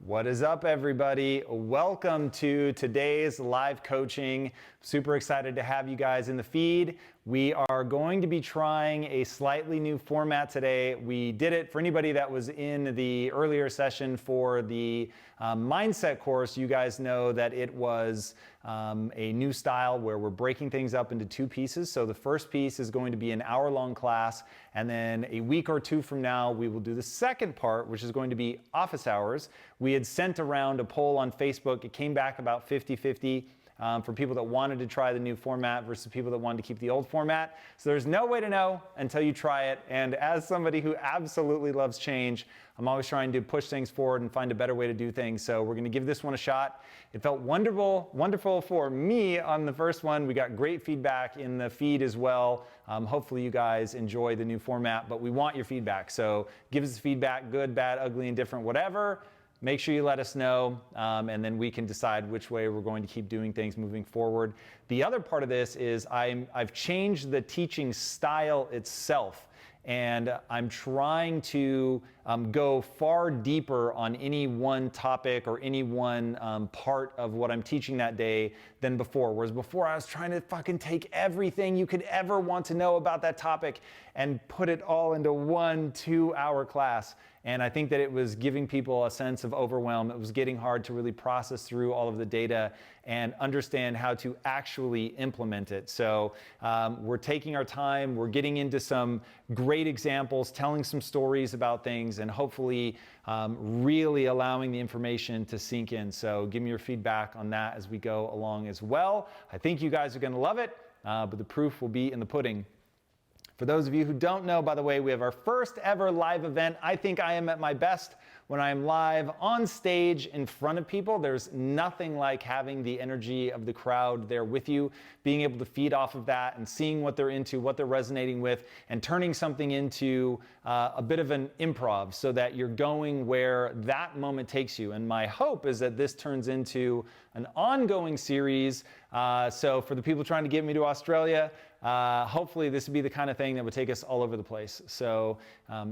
What is up, everybody? Welcome to today's live coaching. Super excited to have you guys in the feed. We are going to be trying a slightly new format today. We did it for anybody that was in the earlier session for the mindset course. You guys know that it was a new style where we're breaking things up into two pieces. So the first piece is going to be an hour-long class, and then a week or two from now, we will do the second part, which is going to be office hours. We had sent around a poll on Facebook. It came back about 50-50. For people that wanted to try the new format versus people that wanted to keep the old format. So there's no way to know until you try it. And as somebody who absolutely loves change, I'm always trying to push things forward and find a better way to do things. So we're going to give this one a shot. It felt wonderful for me on the first one. We got great feedback in the feed as well. Hopefully you guys enjoy the new format, but we want your feedback. So give us feedback, good, bad, ugly, indifferent, whatever. Make sure you let us know, and then we can decide which way we're going to keep doing things moving forward. The other part of this is I've changed the teaching style itself, and I'm trying to go far deeper on any one topic or any one part of what I'm teaching that day than before. Whereas before I was trying to fucking take everything you could ever want to know about that topic and put it all into 1-2 hour class. And I think that it was giving people a sense of overwhelm. It was getting hard to really process through all of the data and understand how to actually implement it. So we're taking our time. We're getting into some great examples, telling some stories about things, and hopefully really allowing the information to sink in. So give me your feedback on that as we go along as well. I think you guys are going to love it, but the proof will be in the pudding. For those of you who don't know, by the way, we have our first ever live event. I think I am at my best when I am live on stage in front of people. There's nothing like having the energy of the crowd there with you, being able to feed off of that and seeing what they're into, what they're resonating with, and turning something into a bit of an improv so that you're going where that moment takes you. And my hope is that this turns into an ongoing series. So for the people trying to get me to Australia, hopefully this would be the kind of thing that would take us all over the place. So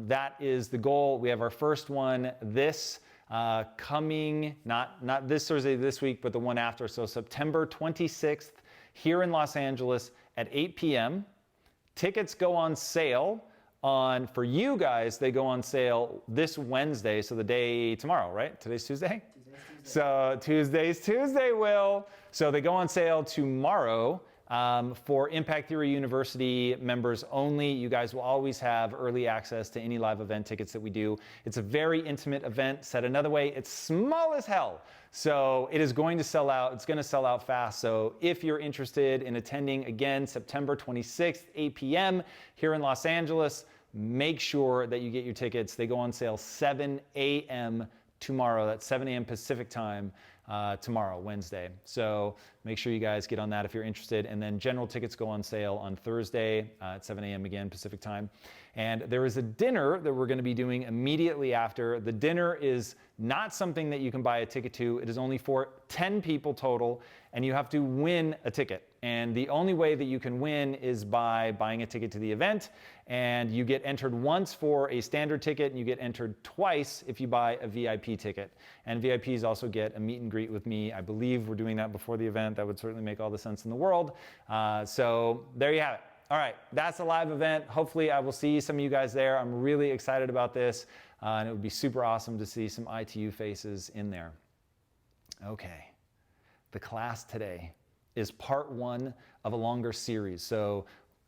that is the goal. We have our first one this coming, not this Thursday this week, but the one after. So September 26th here in Los Angeles at 8 p.m. Tickets go on sale for you guys, they go on sale this Wednesday, so the day tomorrow, right? Today's Tuesday? Tuesday. So Tuesday's Tuesday, Will. So they go on sale tomorrow. For Impact Theory University members only. You guys will always have early access to any live event tickets that we do. It's a very intimate event. Said another way, it's small as hell. So it is going to sell out. It's going to sell out fast. So if you're interested in attending, again, September 26th, 8 p.m. here in Los Angeles, make sure that you get your tickets. They go on sale 7 a.m. tomorrow. That's 7 a.m. Pacific time tomorrow, Wednesday. So make sure you guys get on that if you're interested. And then general tickets go on sale on Thursday at 7 a.m. again, Pacific time. And there is a dinner that we're going to be doing immediately after. The dinner is not something that you can buy a ticket to. It is only for 10 people total, and you have to win a ticket. And the only way that you can win is by buying a ticket to the event, and you get entered once for a standard ticket, and you get entered twice if you buy a VIP ticket. And VIPs also get a meet and greet with me. I believe we're doing that before the event. That would certainly make all the sense in the world. So there you have it. All right, that's a live event. Hopefully I will see some of you guys there. I'm really excited about this, and it would be super awesome to see some ITU faces in there. Okay, the class today is part one of a longer series. So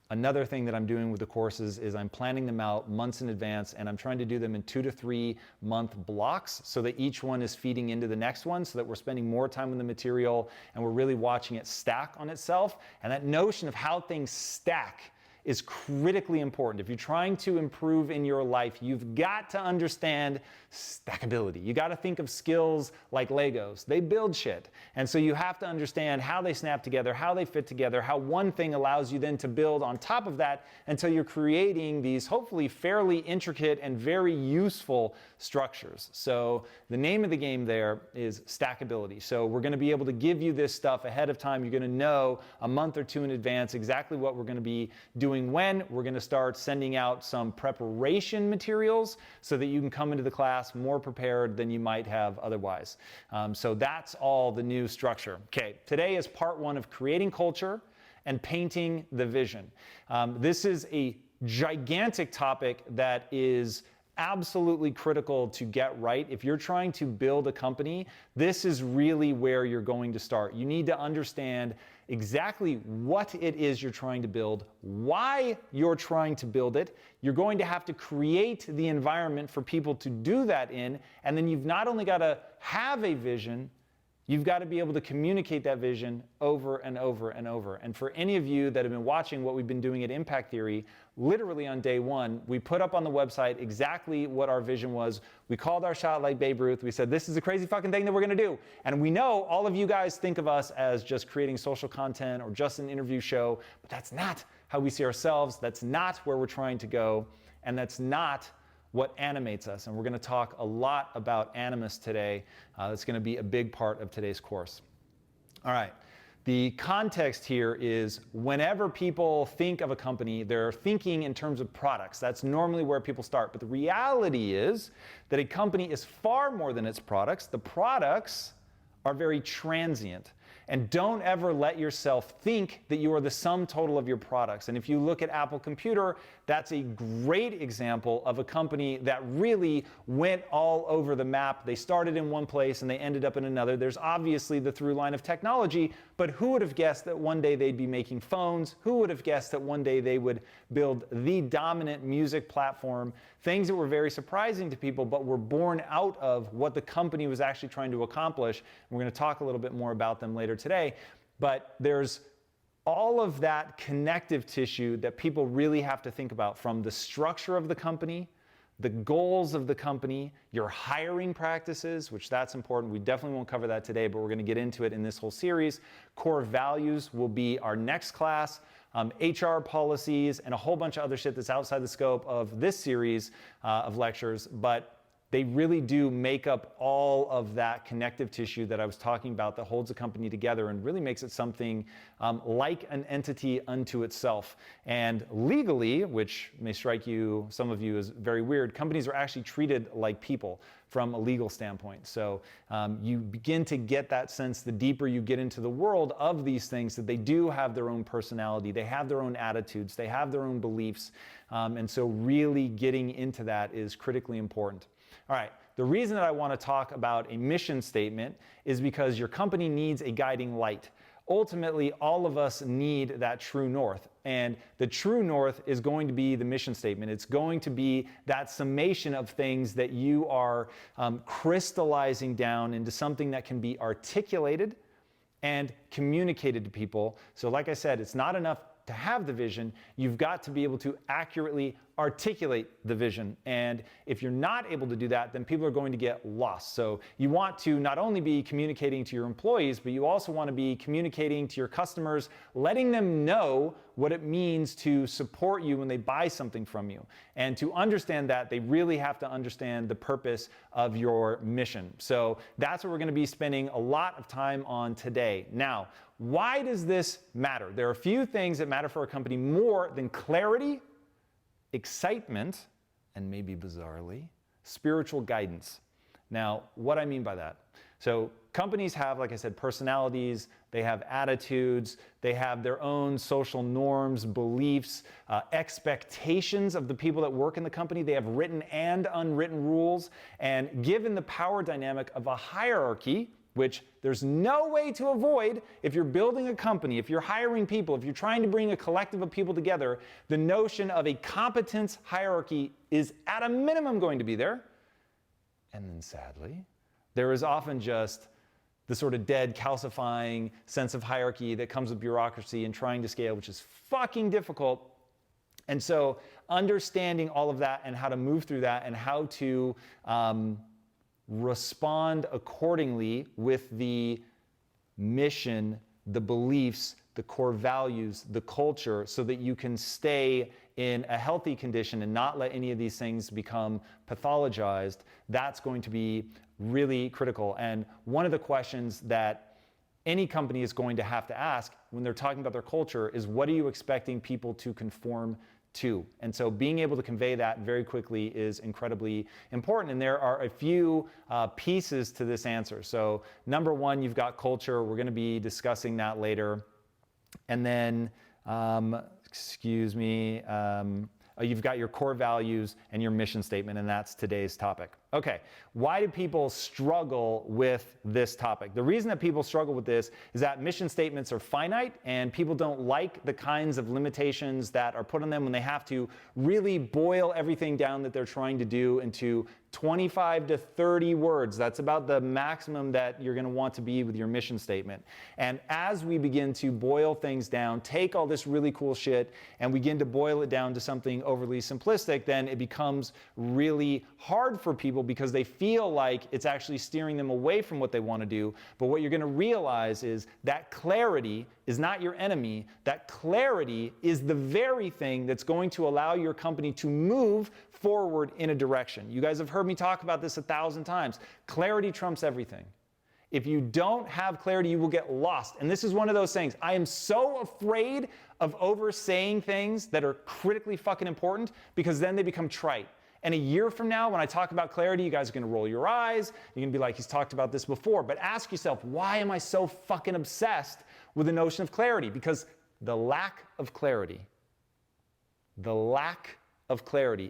another thing that I'm doing with the courses is I'm planning them out months in advance, and I'm trying to do them in 2 to 3 month blocks so that each one is feeding into the next one, so that we're spending more time on the material and we're really watching it stack on itself. And that notion of how things stack is critically important. If you're trying to improve in your life, you've got to understand stackability. You got to think of skills like Legos. They build shit. And so you have to understand how they snap together, how they fit together, how one thing allows you then to build on top of that until you're creating these hopefully fairly intricate and very useful structures. So the name of the game there is stackability. So we're going to be able to give you this stuff ahead of time. You're going to know a month or two in advance exactly what we're going to be doing doing when. We're going to start sending out some preparation materials so that you can come into the class more prepared than you might have otherwise. So that's all the new structure. Okay, today is part one of creating culture and painting the vision. This is a gigantic topic that is absolutely critical to get right. If you're trying to build a company, this is really where you're going to start. You need to understand exactly what it is you're trying to build, why you're trying to build it. You're going to have to create the environment for people to do that in, and then you've not only got to have a vision, you've got to be able to communicate that vision over and over and over. And for any of you that have been watching what we've been doing at Impact Theory, literally on day one, we put up on the website exactly what our vision was. We called our shot like Babe Ruth. We said, this is a crazy fucking thing that we're going to do. And we know all of you guys think of us as just creating social content or just an interview show, but that's not how we see ourselves. That's not where we're trying to go. And that's not what animates us. And we're going to talk a lot about animus today. It's going to be a big part of today's course. All right. The context here is whenever people think of a company, they're thinking in terms of products. That's normally where people start. But the reality is that a company is far more than its products. The products are very transient. And don't ever let yourself think that you are the sum total of your products. And if you look at Apple Computer, that's a great example of a company that really went all over the map. They started in one place and they ended up in another. There's obviously the through line of technology, but who would have guessed that one day they'd be making phones? Who would have guessed that one day they would build the dominant music platform? Things that were very surprising to people, but were born out of what the company was actually trying to accomplish. And we're going to talk a little bit more about them later today. But there's all of that connective tissue that people really have to think about, from the structure of the company, the goals of the company, your hiring practices, which that's important. We definitely won't cover that today, but we're going to get into it in this whole series. Core values will be our next class. HR policies and a whole bunch of other shit that's outside the scope of this series of lectures, but they really do make up all of that connective tissue that I was talking about that holds a company together and really makes it something like an entity unto itself. And legally, which may strike you, some of you, as very weird, companies are actually treated like people from a legal standpoint. So you begin to get that sense the deeper you get into the world of these things, that they do have their own personality, they have their own attitudes, they have their own beliefs. And so really getting into that is critically important. All right, the reason that I want to talk about a mission statement is because your company needs a guiding light. Ultimately, all of us need that true north. And the true north is going to be the mission statement. It's going to be that summation of things that you are crystallizing down into something that can be articulated and communicated to people. So like I said, it's not enough to have the vision. You've got to be able to accurately articulate the vision. And if you're not able to do that, then people are going to get lost. So you want to not only be communicating to your employees, but you also want to be communicating to your customers, letting them know what it means to support you when they buy something from you. And to understand that, they really have to understand the purpose of your mission. So that's what we're going to be spending a lot of time on today. Now, why does this matter? There are a few things that matter for a company more than clarity, excitement, and maybe bizarrely, spiritual guidance. Now, what I mean by that? So companies have, like I said, personalities, they have attitudes, they have their own social norms, beliefs, expectations of the people that work in the company. They have written and unwritten rules. And given the power dynamic of a hierarchy, which there's no way to avoid if you're building a company, if you're hiring people, if you're trying to bring a collective of people together, the notion of a competence hierarchy is at a minimum going to be there. And then sadly, there is often just the sort of dead, calcifying sense of hierarchy that comes with bureaucracy and trying to scale, which is fucking difficult. And so understanding all of that and how to move through that and how to respond accordingly with the mission, the beliefs, the core values, the culture, so that you can stay in a healthy condition and not let any of these things become pathologized, that's going to be really critical. And one of the questions that any company is going to have to ask when they're talking about their culture is, what are you expecting people to conform to? And so being able to convey that very quickly is incredibly important. And there are a few pieces to this answer. So number one, you've got culture. We're going to be discussing that later. And then, you've got your core values and your mission statement, and that's today's topic. Okay, why do people struggle with this topic? The reason that people struggle with this is that mission statements are finite, and people don't like the kinds of limitations that are put on them when they have to really boil everything down that they're trying to do into 25 to 30 words. That's about the maximum that you're going to want to be with your mission statement. And as we begin to boil things down, take all this really cool shit and begin to boil it down to something overly simplistic, then it becomes really hard for people because they feel like it's actually steering them away from what they want to do. But what you're going to realize is that clarity is not your enemy. That clarity is the very thing that's going to allow your company to move forward in a direction. You guys have heard me talk about this 1,000 times. Clarity trumps everything. If you don't have clarity, you will get lost. And this is one of those things. I am so afraid of oversaying things that are critically fucking important because then they become trite. And a year from now, when I talk about clarity, you guys are going to roll your eyes. You're going to be like, he's talked about this before. But ask yourself, why am I so fucking obsessed with the notion of clarity? Because the lack of clarity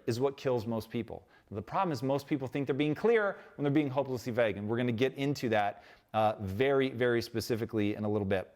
is what kills most people. The problem is most people think they're being clear when they're being hopelessly vague. And we're going to get into that very, very specifically in a little bit.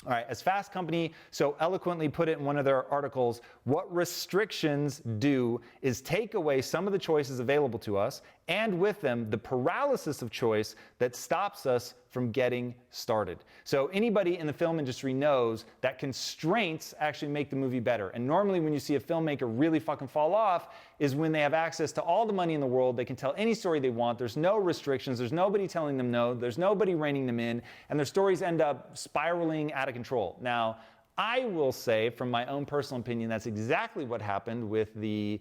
All right, as Fast Company so eloquently put it in one of their articles, what restrictions do is take away some of the choices available to us, and with them, the paralysis of choice that stops us from getting started. So anybody in the film industry knows that constraints actually make the movie better. And normally when you see a filmmaker really fucking fall off is when they have access to all the money in the world, they can tell any story they want, there's no restrictions, there's nobody telling them no, there's nobody reining them in, and their stories end up spiraling out of control. Now, I will say, from my own personal opinion, that's exactly what happened with the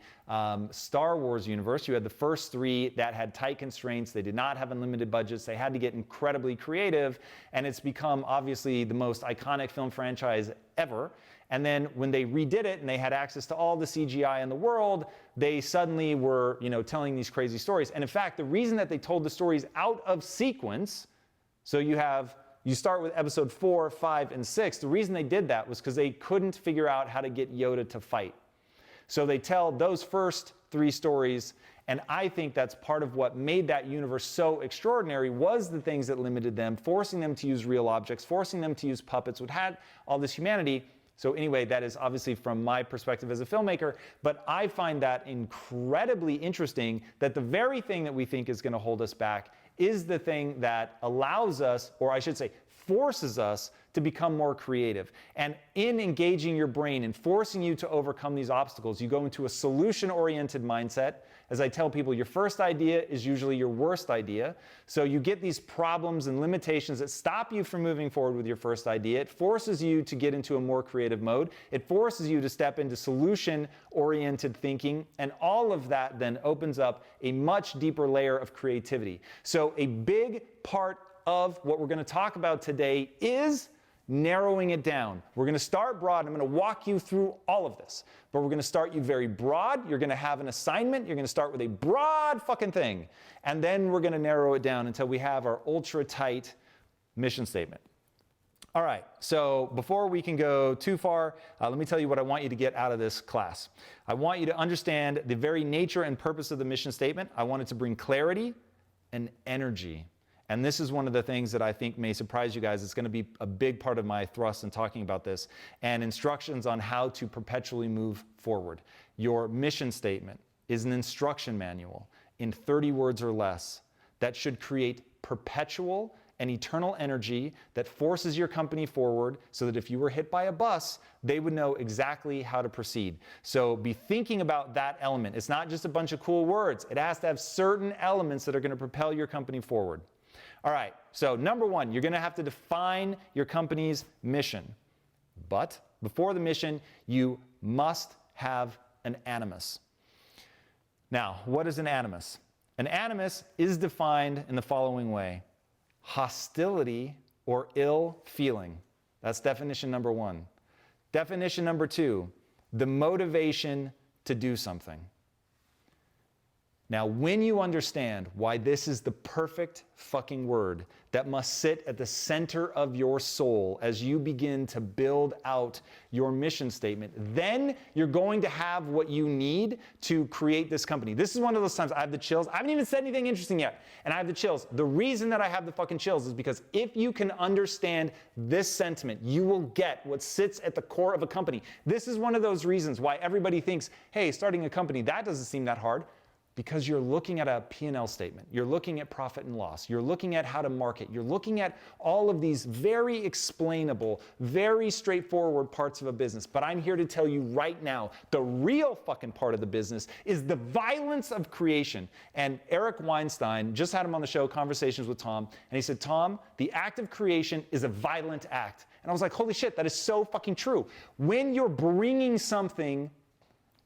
Star Wars universe. You had the first three that had tight constraints. They did not have unlimited budgets. They had to get incredibly creative, and it's become obviously the most iconic film franchise ever. And then when they redid it and they had access to all the CGI in the world, they suddenly were, telling these crazy stories. And in fact, the reason that they told the stories out of sequence, so you start with episode 4, 5, and 6. The reason they did that was because they couldn't figure out how to get Yoda to fight. So they tell those first 3 stories, and I think that's part of what made that universe so extraordinary was the things that limited them, forcing them to use real objects, forcing them to use puppets, which had all this humanity. So anyway, that is obviously from my perspective as a filmmaker, but I find that incredibly interesting that the very thing that we think is going to hold us back is the thing that allows us, or I should say, forces us to become more creative. And in engaging your brain and forcing you to overcome these obstacles, you go into a solution-oriented mindset. As I tell people, your first idea is usually your worst idea. So you get these problems and limitations that stop you from moving forward with your first idea. It forces you to get into a more creative mode. It forces you to step into solution-oriented thinking. And all of that then opens up a much deeper layer of creativity. So a big part of what we're going to talk about today is narrowing it down. We're going to start broad. I'm going to walk you through all of this. But we're going to start you very broad. You're going to have an assignment. You're going to start with a broad fucking thing. And then we're going to narrow it down until we have our ultra tight mission statement. All right, so before we can go too far, let me tell you what I want you to get out of this class. I want you to understand the very nature and purpose of the mission statement. I want it to bring clarity and energy. And this is one of the things that I think may surprise you guys. It's going to be a big part of my thrust in talking about this, and instructions on how to perpetually move forward. Your mission statement is an instruction manual in 30 words or less that should create perpetual and eternal energy that forces your company forward so that if you were hit by a bus, they would know exactly how to proceed. So be thinking about that element. It's not just a bunch of cool words. It has to have certain elements that are going to propel your company forward. All right, so number one, you're going to have to define your company's mission. But before the mission, you must have an animus. Now, what is an animus? An animus is defined in the following way: hostility or ill feeling. That's definition number one. Definition number two, the motivation to do something. Now, when you understand why this is the perfect fucking word that must sit at the center of your soul as you begin to build out your mission statement, then you're going to have what you need to create this company. This is one of those times I have the chills. I haven't even said anything interesting yet, and I have the chills. The reason that I have the fucking chills is because if you can understand this sentiment, you will get what sits at the core of a company. This is one of those reasons why everybody thinks, hey, starting a company, that doesn't seem that hard. Because you're looking at a P&L statement, you're looking at profit and loss, you're looking at how to market, you're looking at all of these very explainable, very straightforward parts of a business. But I'm here to tell you right now, the real fucking part of the business is the violence of creation. And Eric Weinstein, just had him on the show, Conversations with Tom, and he said, Tom, the act of creation is a violent act. And I was like, holy shit, that is so fucking true. When you're bringing something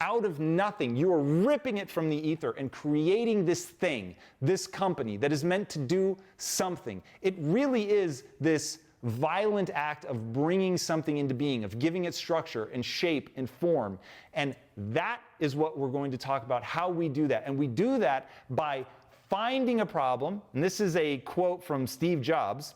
out of nothing, you are ripping it from the ether and creating this thing, this company that is meant to do something. It really is this violent act of bringing something into being, of giving it structure and shape and form. And that is what we're going to talk about, how we do that. And we do that by finding a problem. And this is a quote from Steve Jobs.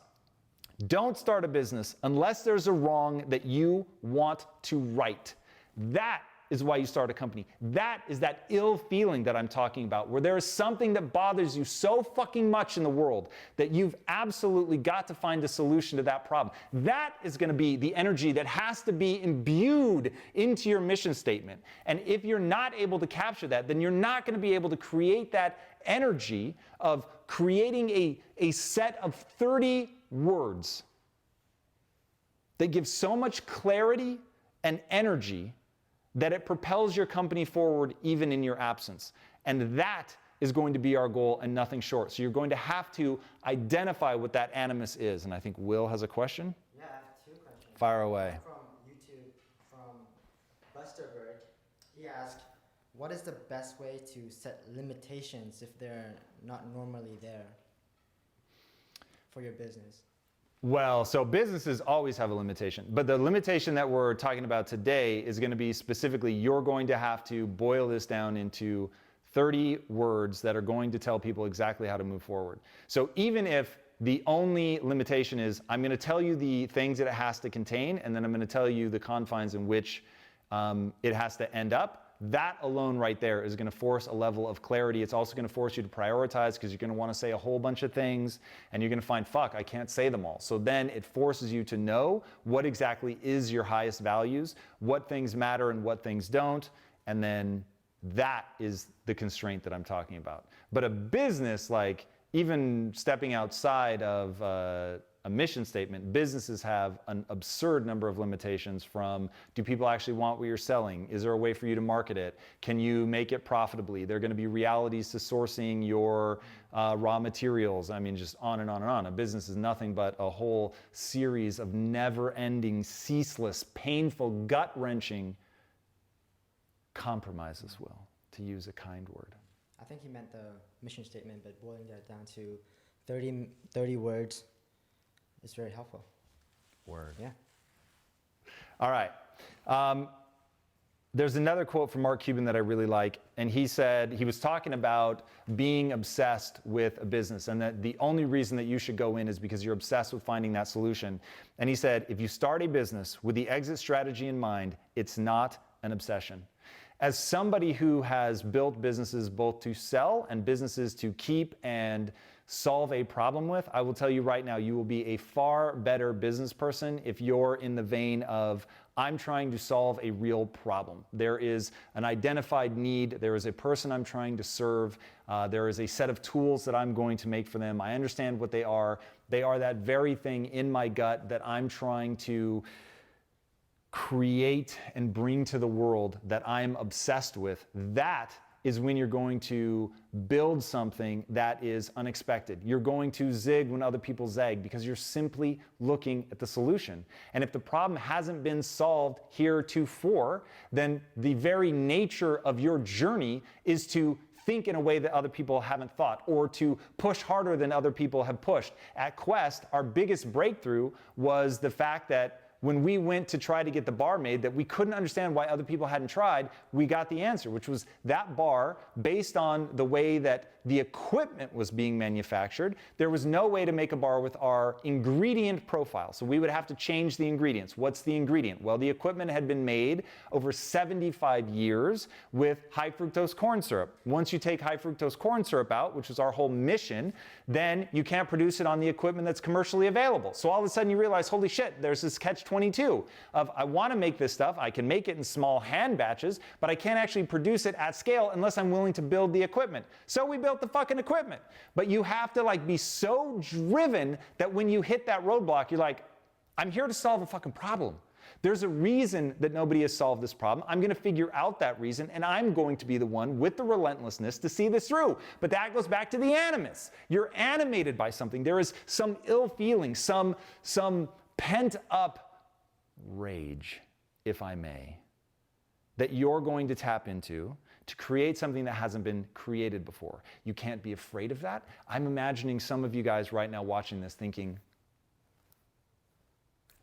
Don't start a business unless there's a wrong that you want to right. That is why you start a company. That is that ill feeling that I'm talking about, where there is something that bothers you so fucking much in the world that you've absolutely got to find a solution to that problem. That is going to be the energy that has to be imbued into your mission statement. And if you're not able to capture that, then you're not going to be able to create that energy of creating a set of 30 words that give so much clarity and energy that it propels your company forward even in your absence. And that is going to be our goal and nothing short. So you're going to have to identify what that animus is. And I think Will has a question. Yeah, I have two questions. Fire away. From YouTube, from Busterberg. He asked, what is the best way to set limitations if they're not normally there for your business? Well, so businesses always have a limitation, but the limitation that we're talking about today is going to be specifically, you're going to have to boil this down into 30 words that are going to tell people exactly how to move forward. So even if the only limitation is, I'm going to tell you the things that it has to contain, and then I'm going to tell you the confines in which it has to end up, that alone right there is going to force a level of clarity. It's also going to force you to prioritize because you're going to want to say a whole bunch of things and you're going to find, fuck, I can't say them all. So then it forces you to know what exactly is your highest values, what things matter and what things don't. And then that is the constraint that I'm talking about. But a business, like even stepping outside of a mission statement, businesses have an absurd number of limitations from, do people actually want what you're selling? Is there a way for you to market it? Can you make it profitably? There are going to be realities to sourcing your raw materials. I mean, just on and on and on. A business is nothing but a whole series of never-ending, ceaseless, painful, gut-wrenching compromises, Will, to use a kind word. I think he meant the mission statement, but boiling that down to 30 words. It's very helpful. Word. Yeah. All right. There's another quote from Mark Cuban that I really like, and he said, he was talking about being obsessed with a business and that the only reason that you should go in is because you're obsessed with finding that solution. And he said, if you start a business with the exit strategy in mind, it's not an obsession. As somebody who has built businesses both to sell and businesses to keep and solve a problem with, I will tell you right now, you will be a far better business person if you're in the vein of, I'm trying to solve a real problem. There is an identified need. There is a person I'm trying to serve. There is a set of tools that I'm going to make for them. I understand what they are. They are that very thing in my gut that I'm trying to create and bring to the world that I'm obsessed with. That is when you're going to build something that is unexpected. You're going to zig when other people zag because you're simply looking at the solution. And if the problem hasn't been solved heretofore, then the very nature of your journey is to think in a way that other people haven't thought, or to push harder than other people have pushed. At Quest, our biggest breakthrough was the fact that when we went to try to get the bar made that we couldn't understand why other people hadn't tried, we got the answer, which was that bar, based on the way that the equipment was being manufactured, there was no way to make a bar with our ingredient profile. So we would have to change the ingredients. What's the ingredient? Well, the equipment had been made over 75 years with high fructose corn syrup. Once you take high fructose corn syrup out, which is our whole mission, then you can't produce it on the equipment that's commercially available. So all of a sudden you realize, holy shit, there's this catch-22 of I want to make this stuff, I can make it in small hand batches, but I can't actually produce it at scale unless I'm willing to build the equipment. So we built the fucking equipment. But you have to like be so driven that when you hit that roadblock, you're like, I'm here to solve a fucking problem. There's a reason that nobody has solved this problem. I'm going to figure out that reason, and I'm going to be the one with the relentlessness to see this through. But that goes back to the animus. You're animated by something. There is some ill feeling, some pent up rage, if I may, that you're going to tap into to create something that hasn't been created before. You can't be afraid of that. I'm imagining some of you guys right now watching this thinking,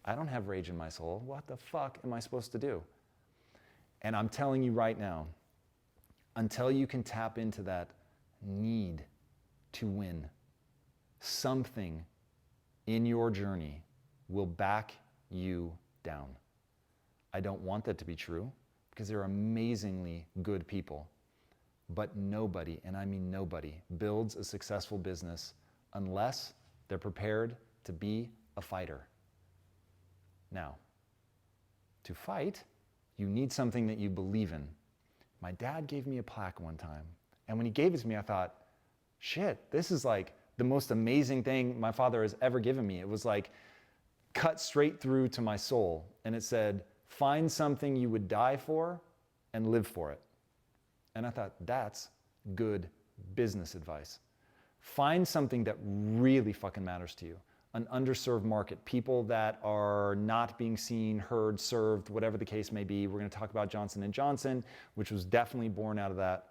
I don't have rage in my soul. What the fuck am I supposed to do? And I'm telling you right now, until you can tap into that need to win, something in your journey will back you down. I don't want that to be true, because they're amazingly good people. But nobody, and I mean nobody, builds a successful business unless they're prepared to be a fighter. Now, to fight, you need something that you believe in. My dad gave me a plaque one time, and when he gave it to me, I thought, shit, this is like the most amazing thing my father has ever given me. It was like cut straight through to my soul, and it said, find something you would die for and live for it. And I thought, that's good business advice. Find something that really fucking matters to you. An underserved market, people that are not being seen, heard, served, whatever the case may be. We're going to talk about Johnson & Johnson, which was definitely born out of that.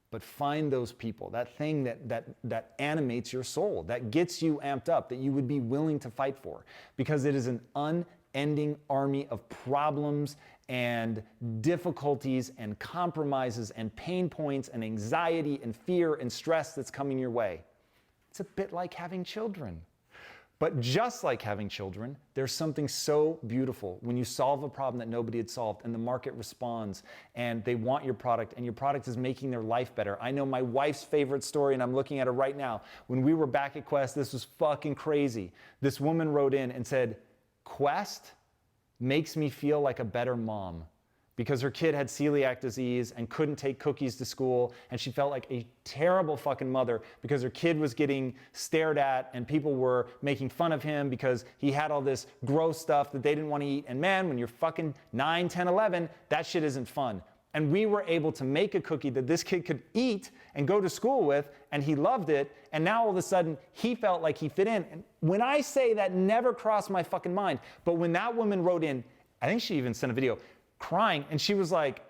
But find those people, that thing that animates your soul, that gets you amped up, that you would be willing to fight for. Because it is an unending army of problems and difficulties and compromises and pain points and anxiety and fear and stress that's coming your way. It's a bit like having children. But just like having children, there's something so beautiful when you solve a problem that nobody had solved and the market responds and they want your product and your product is making their life better. I know my wife's favorite story, and I'm looking at it right now. When we were back at Quest, this was fucking crazy. This woman wrote in and said, Quest makes me feel like a better mom, because her kid had celiac disease and couldn't take cookies to school, and she felt like a terrible fucking mother because her kid was getting stared at and people were making fun of him because he had all this gross stuff that they didn't want to eat. And man, when you're fucking 9, 10, 11, that shit isn't fun. And we were able to make a cookie that this kid could eat and go to school with, and he loved it, and now all of a sudden he felt like he fit in. And when I say that never crossed my fucking mind, but when that woman wrote in, I think she even sent a video, crying, and she was like,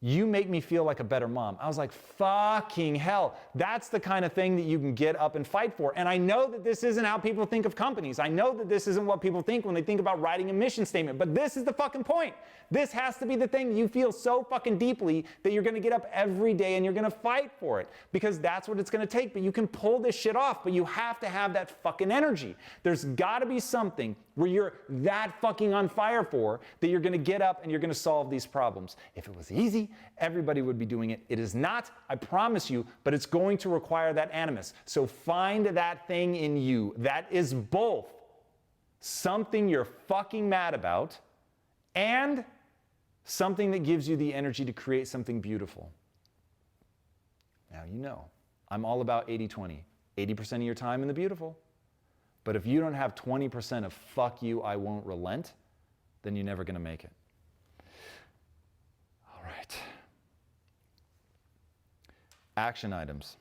you make me feel like a better mom. I was like, fucking hell. That's the kind of thing that you can get up and fight for. And I know that this isn't how people think of companies. I know that this isn't what people think when they think about writing a mission statement, but this is the fucking point. This has to be the thing you feel so fucking deeply that you're gonna get up every day and you're gonna fight for it, because that's what it's gonna take. But you can pull this shit off, but you have to have that fucking energy. There's gotta be something where you're that fucking on fire for that you're gonna get up and you're gonna solve these problems. If it was easy, everybody would be doing it. It is not, I promise you, but it's going to require that animus. So find that thing in you that is both something you're fucking mad about and something that gives you the energy to create something beautiful. Now, you know, I'm all about 80-20. 80% of your time in the beautiful. But if you don't have 20% of fuck you, I won't relent, then you're never going to make it. All right. Action items.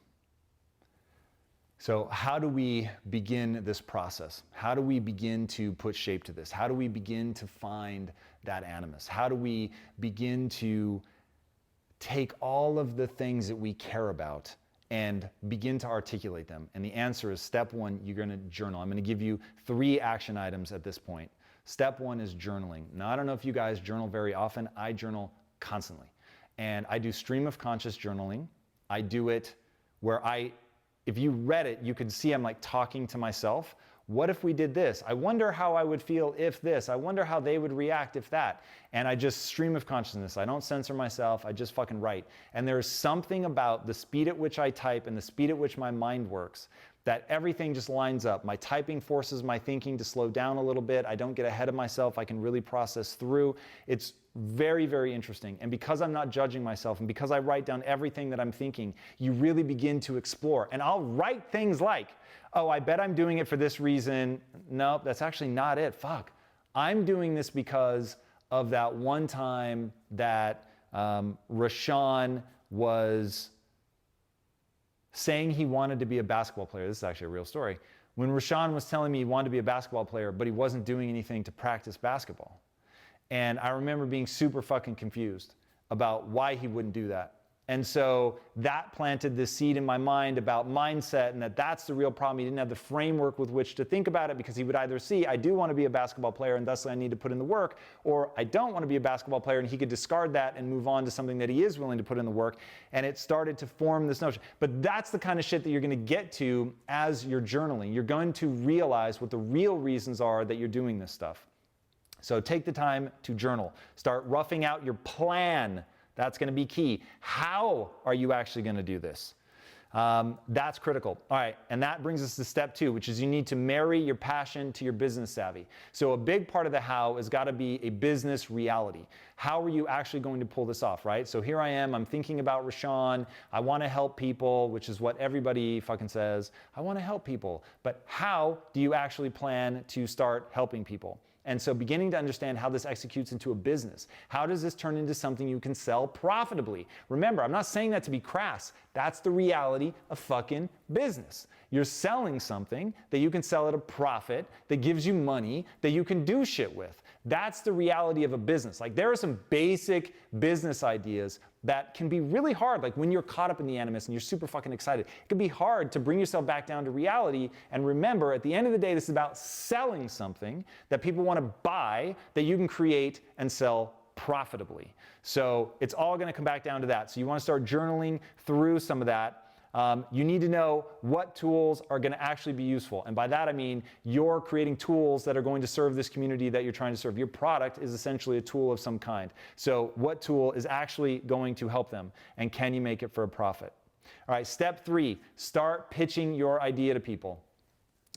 So how do we begin this process? How do we begin to put shape to this? How do we begin to find that animus? How do we begin to take all of the things that we care about and begin to articulate them? And the answer is step one, you're gonna journal. I'm gonna give you 3 action items at this point. Step one is journaling. Now, I don't know if you guys journal very often. I journal constantly. And I do stream of conscious journaling. I do it where if you read it, you could see I'm like talking to myself. What if we did this? I wonder how I would feel if this. I wonder how they would react if that. And I just stream of consciousness. I don't censor myself. I just fucking write. And there's something about the speed at which I type and the speed at which my mind works that everything just lines up. My typing forces my thinking to slow down a little bit. I don't get ahead of myself. I can really process through. It's very, very interesting. And because I'm not judging myself and because I write down everything that I'm thinking, you really begin to explore. And I'll write things like, oh, I bet I'm doing it for this reason. Nope, that's actually not it. Fuck. I'm doing this because of that one time that Rashawn was saying he wanted to be a basketball player. This is actually a real story. When Rashawn was telling me he wanted to be a basketball player, but he wasn't doing anything to practice basketball. And I remember being super fucking confused about why he wouldn't do that. And so that planted this seed in my mind about mindset and that's the real problem. He didn't have the framework with which to think about it because he would either see, I do want to be a basketball player and thusly I need to put in the work, or I don't want to be a basketball player, and he could discard that and move on to something that he is willing to put in the work. And it started to form this notion. But that's the kind of shit that you're going to get to as you're journaling. You're going to realize what the real reasons are that you're doing this stuff. So take the time to journal. Start roughing out your plan. That's going to be key. How are you actually going to do this? That's critical. All right, and that brings us to step 2, which is you need to marry your passion to your business savvy. So a big part of the how has got to be a business reality. How are you actually going to pull this off, right? So here I am, I'm thinking about Rashawn. I want to help people, which is what everybody fucking says. I want to help people. But how do you actually plan to start helping people? And so beginning to understand how this executes into a business. How does this turn into something you can sell profitably? Remember, I'm not saying that to be crass. That's the reality of fucking business. You're selling something that you can sell at a profit, that gives you money, that you can do shit with. That's the reality of a business. Like, there are some basic business ideas that can be really hard. Like when you're caught up in the animus and you're super fucking excited, it can be hard to bring yourself back down to reality. And remember, at the end of the day, this is about selling something that people want to buy, that you can create and sell profitably. So it's all going to come back down to that. So you want to start journaling through some of that. You need to know what tools are going to actually be useful. And by that, I mean you're creating tools that are going to serve this community that you're trying to serve. Your product is essentially a tool of some kind. So what tool is actually going to help them? And can you make it for a profit? All right, step 3, start pitching your idea to people.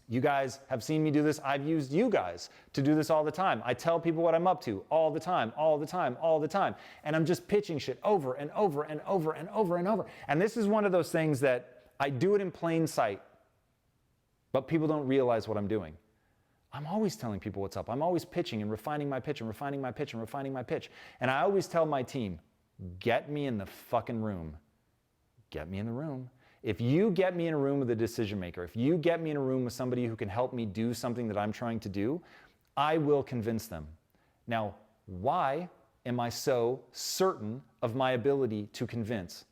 You guys have seen me do this. I've used you guys to do this all the time. I tell people what I'm up to all the time, all the time, all the time. And I'm just pitching shit over and over and over and over and over. And this is one of those things that I do it in plain sight, but people don't realize what I'm doing. I'm always telling people what's up. I'm always pitching and refining my pitch and refining my pitch and refining my pitch. And I always tell my team, get me in the fucking room. Get me in the room. If you get me in a room with a decision maker, if you get me in a room with somebody who can help me do something that I'm trying to do, I will convince them. Now, why am I so certain of my ability to convince?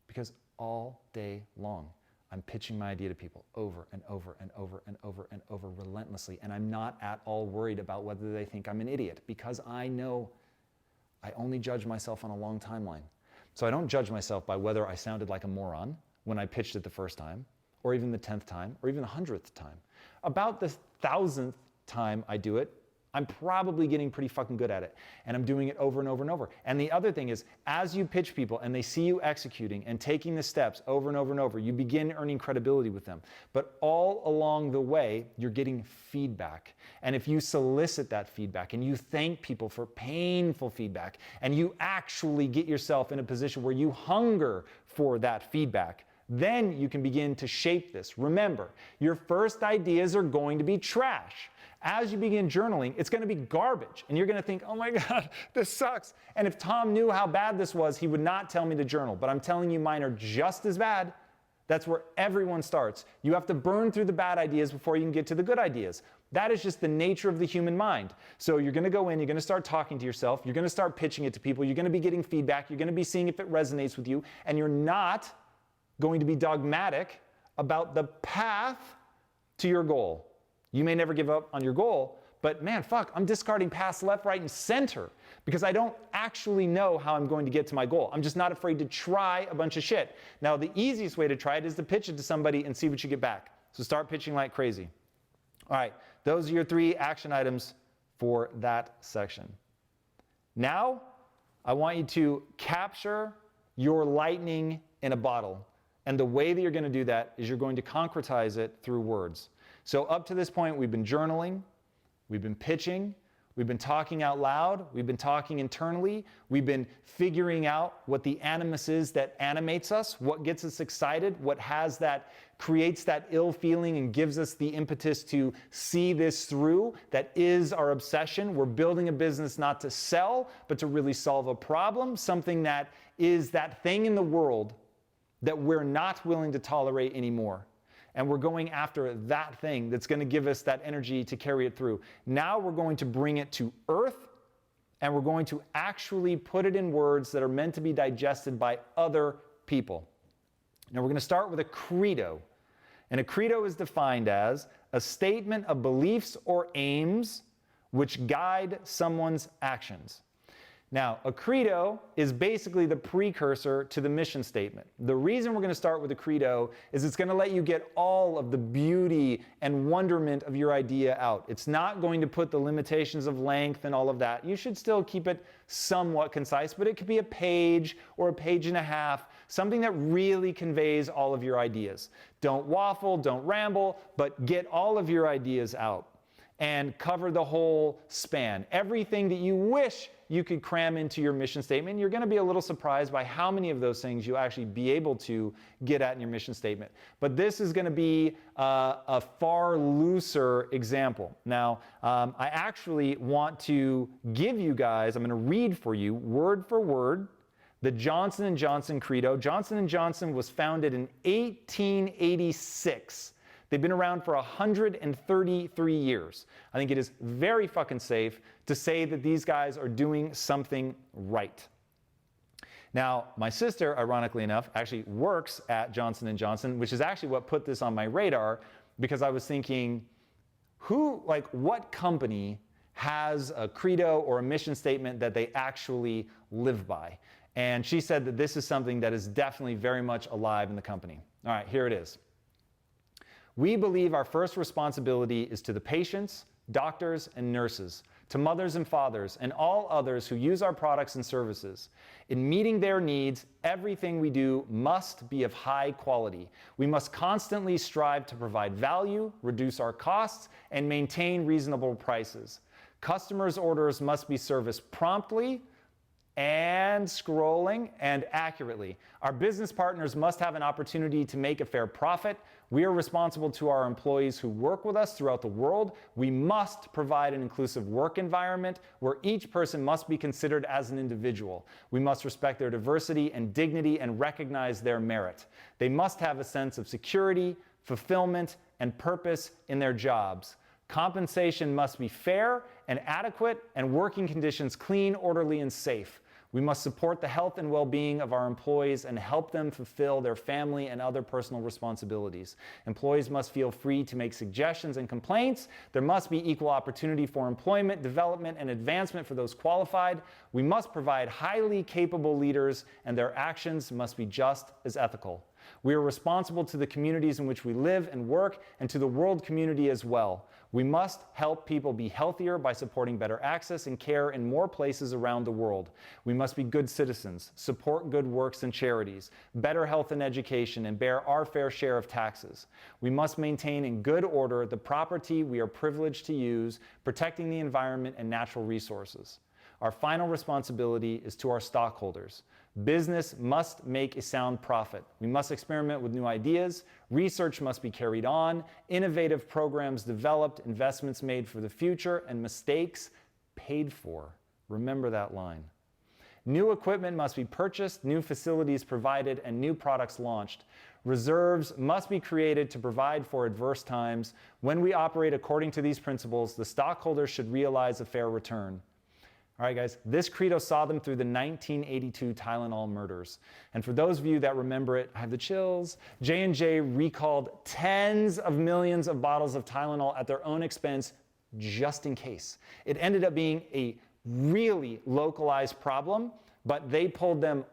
Because all day long, I'm pitching my idea to people over and over and over and over and over relentlessly, and I'm not at all worried about whether they think I'm an idiot, because I know I only judge myself on a long timeline. So I don't judge myself by whether I sounded like a moron when I pitched it the first time, or even the 10th time, or even the 100th time. About the 1,000th time I do it, I'm probably getting pretty fucking good at it. And I'm doing it over and over and over. And the other thing is, as you pitch people and they see you executing and taking the steps over and over and over, you begin earning credibility with them. But all along the way, you're getting feedback. And if you solicit that feedback and you thank people for painful feedback, and you actually get yourself in a position where you hunger for that feedback, then you can begin to shape this. Remember, your first ideas are going to be trash. As you begin journaling, it's going to be garbage. And you're going to think, oh my God, this sucks. And if Tom knew how bad this was, he would not tell me to journal. But I'm telling you, mine are just as bad. That's where everyone starts. You have to burn through the bad ideas before you can get to the good ideas. That is just the nature of the human mind. So you're going to go in, you're going to start talking to yourself, you're going to start pitching it to people, you're going to be getting feedback, you're going to be seeing if it resonates with you, and you're not going to be dogmatic about the path to your goal. You may never give up on your goal, but man, fuck, I'm discarding paths left, right, and center because I don't actually know how I'm going to get to my goal. I'm just not afraid to try a bunch of shit. Now, the easiest way to try it is to pitch it to somebody and see what you get back. So start pitching like crazy. All right, those are your 3 action items for that section. Now, I want you to capture your lightning in a bottle. And the way that you're going to do that is you're going to concretize it through words. So up to this point, we've been journaling, we've been pitching, we've been talking out loud, we've been talking internally, we've been figuring out what the animus is that animates us, what gets us excited, what creates that ill feeling and gives us the impetus to see this through. That is our obsession. We're building a business not to sell, but to really solve a problem, something that is that thing in the world that we're not willing to tolerate anymore. And we're going after that thing that's going to give us that energy to carry it through. Now we're going to bring it to earth, and we're going to actually put it in words that are meant to be digested by other people. Now we're going to start with a credo. And a credo is defined as a statement of beliefs or aims which guide someone's actions. Now, a credo is basically the precursor to the mission statement. The reason we're going to start with a credo is it's going to let you get all of the beauty and wonderment of your idea out. It's not going to put the limitations of length and all of that. You should still keep it somewhat concise, but it could be a page or a page and a half, something that really conveys all of your ideas. Don't waffle, don't ramble, but get all of your ideas out and cover the whole span. Everything that you wish you could cram into your mission statement. You're going to be a little surprised by how many of those things you actually be able to get at in your mission statement. But this is going to be a far looser example. Now, I actually want to give you guys, I'm going to read for you word for word the Johnson & Johnson Credo. Johnson & Johnson was founded in 1886. They've been around for 133 years. I think it is very fucking safe to say that these guys are doing something right. Now, my sister, ironically enough, actually works at Johnson & Johnson, which is actually what put this on my radar, because I was thinking, what company has a credo or a mission statement that they actually live by? And she said that this is something that is definitely very much alive in the company. All right, here it is. We believe our first responsibility is to the patients, doctors, and nurses, to mothers and fathers, and all others who use our products and services. In meeting their needs, everything we do must be of high quality. We must constantly strive to provide value, reduce our costs, and maintain reasonable prices. Customers' orders must be serviced promptly and scrolling and accurately. Our business partners must have an opportunity to make a fair profit. We are responsible to our employees who work with us throughout the world. We must provide an inclusive work environment where each person must be considered as an individual. We must respect their diversity and dignity and recognize their merit. They must have a sense of security, fulfillment, and purpose in their jobs. Compensation must be fair and adequate, and working conditions clean, orderly, and safe. We must support the health and well-being of our employees and help them fulfill their family and other personal responsibilities. Employees must feel free to make suggestions and complaints. There must be equal opportunity for employment, development, and advancement for those qualified. We must provide highly capable leaders, and their actions must be just as ethical. We are responsible to the communities in which we live and work, and to the world community as well. We must help people be healthier by supporting better access and care in more places around the world. We must be good citizens, support good works and charities, better health and education, and bear our fair share of taxes. We must maintain in good order the property we are privileged to use, protecting the environment and natural resources. Our final responsibility is to our stockholders. Business must make a sound profit. We must experiment with new ideas. Research must be carried on. Innovative programs developed, investments made for the future, and mistakes paid for. Remember that line. New equipment must be purchased, new facilities provided, and new products launched. reserves must be created to provide for adverse times. When we operate according to these principles, the stockholders should realize a fair return. All right, guys, this credo saw them through the 1982 Tylenol murders. And for those of you that remember it, I have the chills. J&J recalled tens of millions of bottles of Tylenol at their own expense just in case. It ended up being a really localized problem, but they pulled them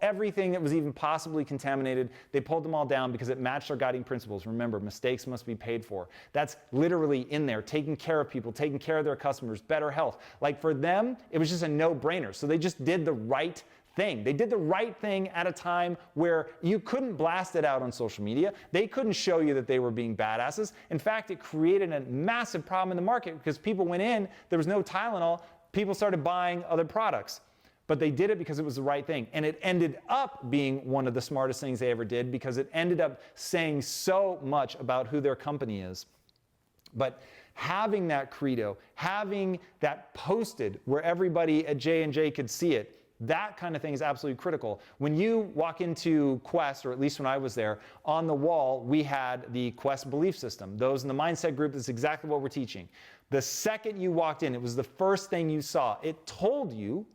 everything that was even possibly contaminated, they pulled them all down because it matched their guiding principles. Remember, mistakes must be paid for. That's literally in there, taking care of people, taking care of their customers, better health. Like for them, it was just a no-brainer. So they just did the right thing. They did the right thing at a time where you couldn't blast it out on social media. They couldn't show you that they were being badasses. In fact, it created a massive problem in the market because people went in, there was no Tylenol, people started buying other products. But they did it because it was the right thing. And it ended up being one of the smartest things they ever did because it ended up saying so much about who their company is. But having that credo, having that posted where everybody at J&J could see it, that kind of thing is absolutely critical. When you walk into Quest, or at least when I was there, on the wall, we had the Quest belief system. Those in the mindset group, that's exactly what we're teaching. The second you walked in, it was the first thing you saw. It told you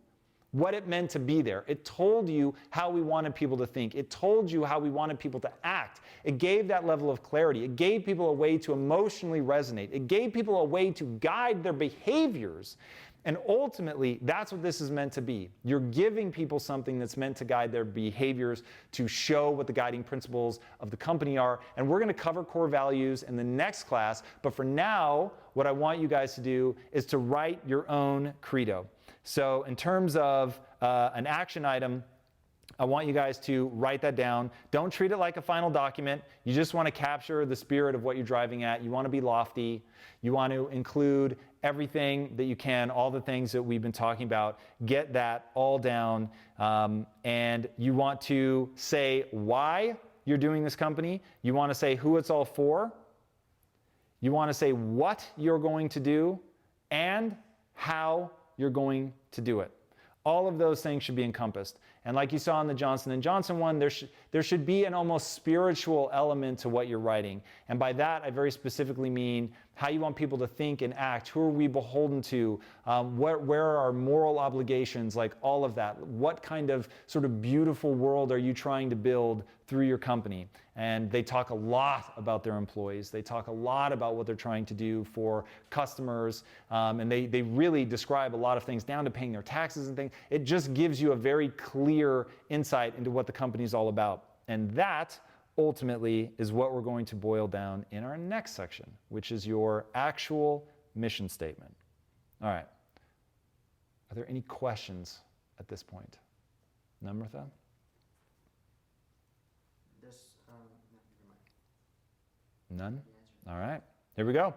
what it meant to be there. It told you how we wanted people to think. It told you how we wanted people to act. It gave that level of clarity. It gave people a way to emotionally resonate. It gave people a way to guide their behaviors. And ultimately, that's what this is meant to be. You're giving people something that's meant to guide their behaviors, to show what the guiding principles of the company are. And we're going to cover core values in the next class. But for now, what I want you guys to do is to write your own credo. So in terms of an action item, I want you guys to write that down. Don't treat it like a final document. You just want to capture the spirit of what you're driving at. You want to be lofty. You want to include everything that you can, all the things that we've been talking about. Get that all down. And you want to say why you're doing this company. You want to say who it's all for. You want to say what you're going to do and how you're going to do it. All of those things should be encompassed. And like you saw in the Johnson & Johnson one, there should be an almost spiritual element to what you're writing. And by that, I very specifically mean how you want people to think and act. Who are we beholden to? Where are our moral obligations? Like all of that. What kind of sort of beautiful world are you trying to build through your company? And they talk a lot about their employees. They talk a lot about what they're trying to do for customers. And they really describe a lot of things down to paying their taxes and things. It just gives you a very clear insight into what the company is all about. And that ultimately is what we're going to boil down in our next section, which is your actual mission statement. All right. Are there any questions at this point? Namratha? None? All right. Here we go.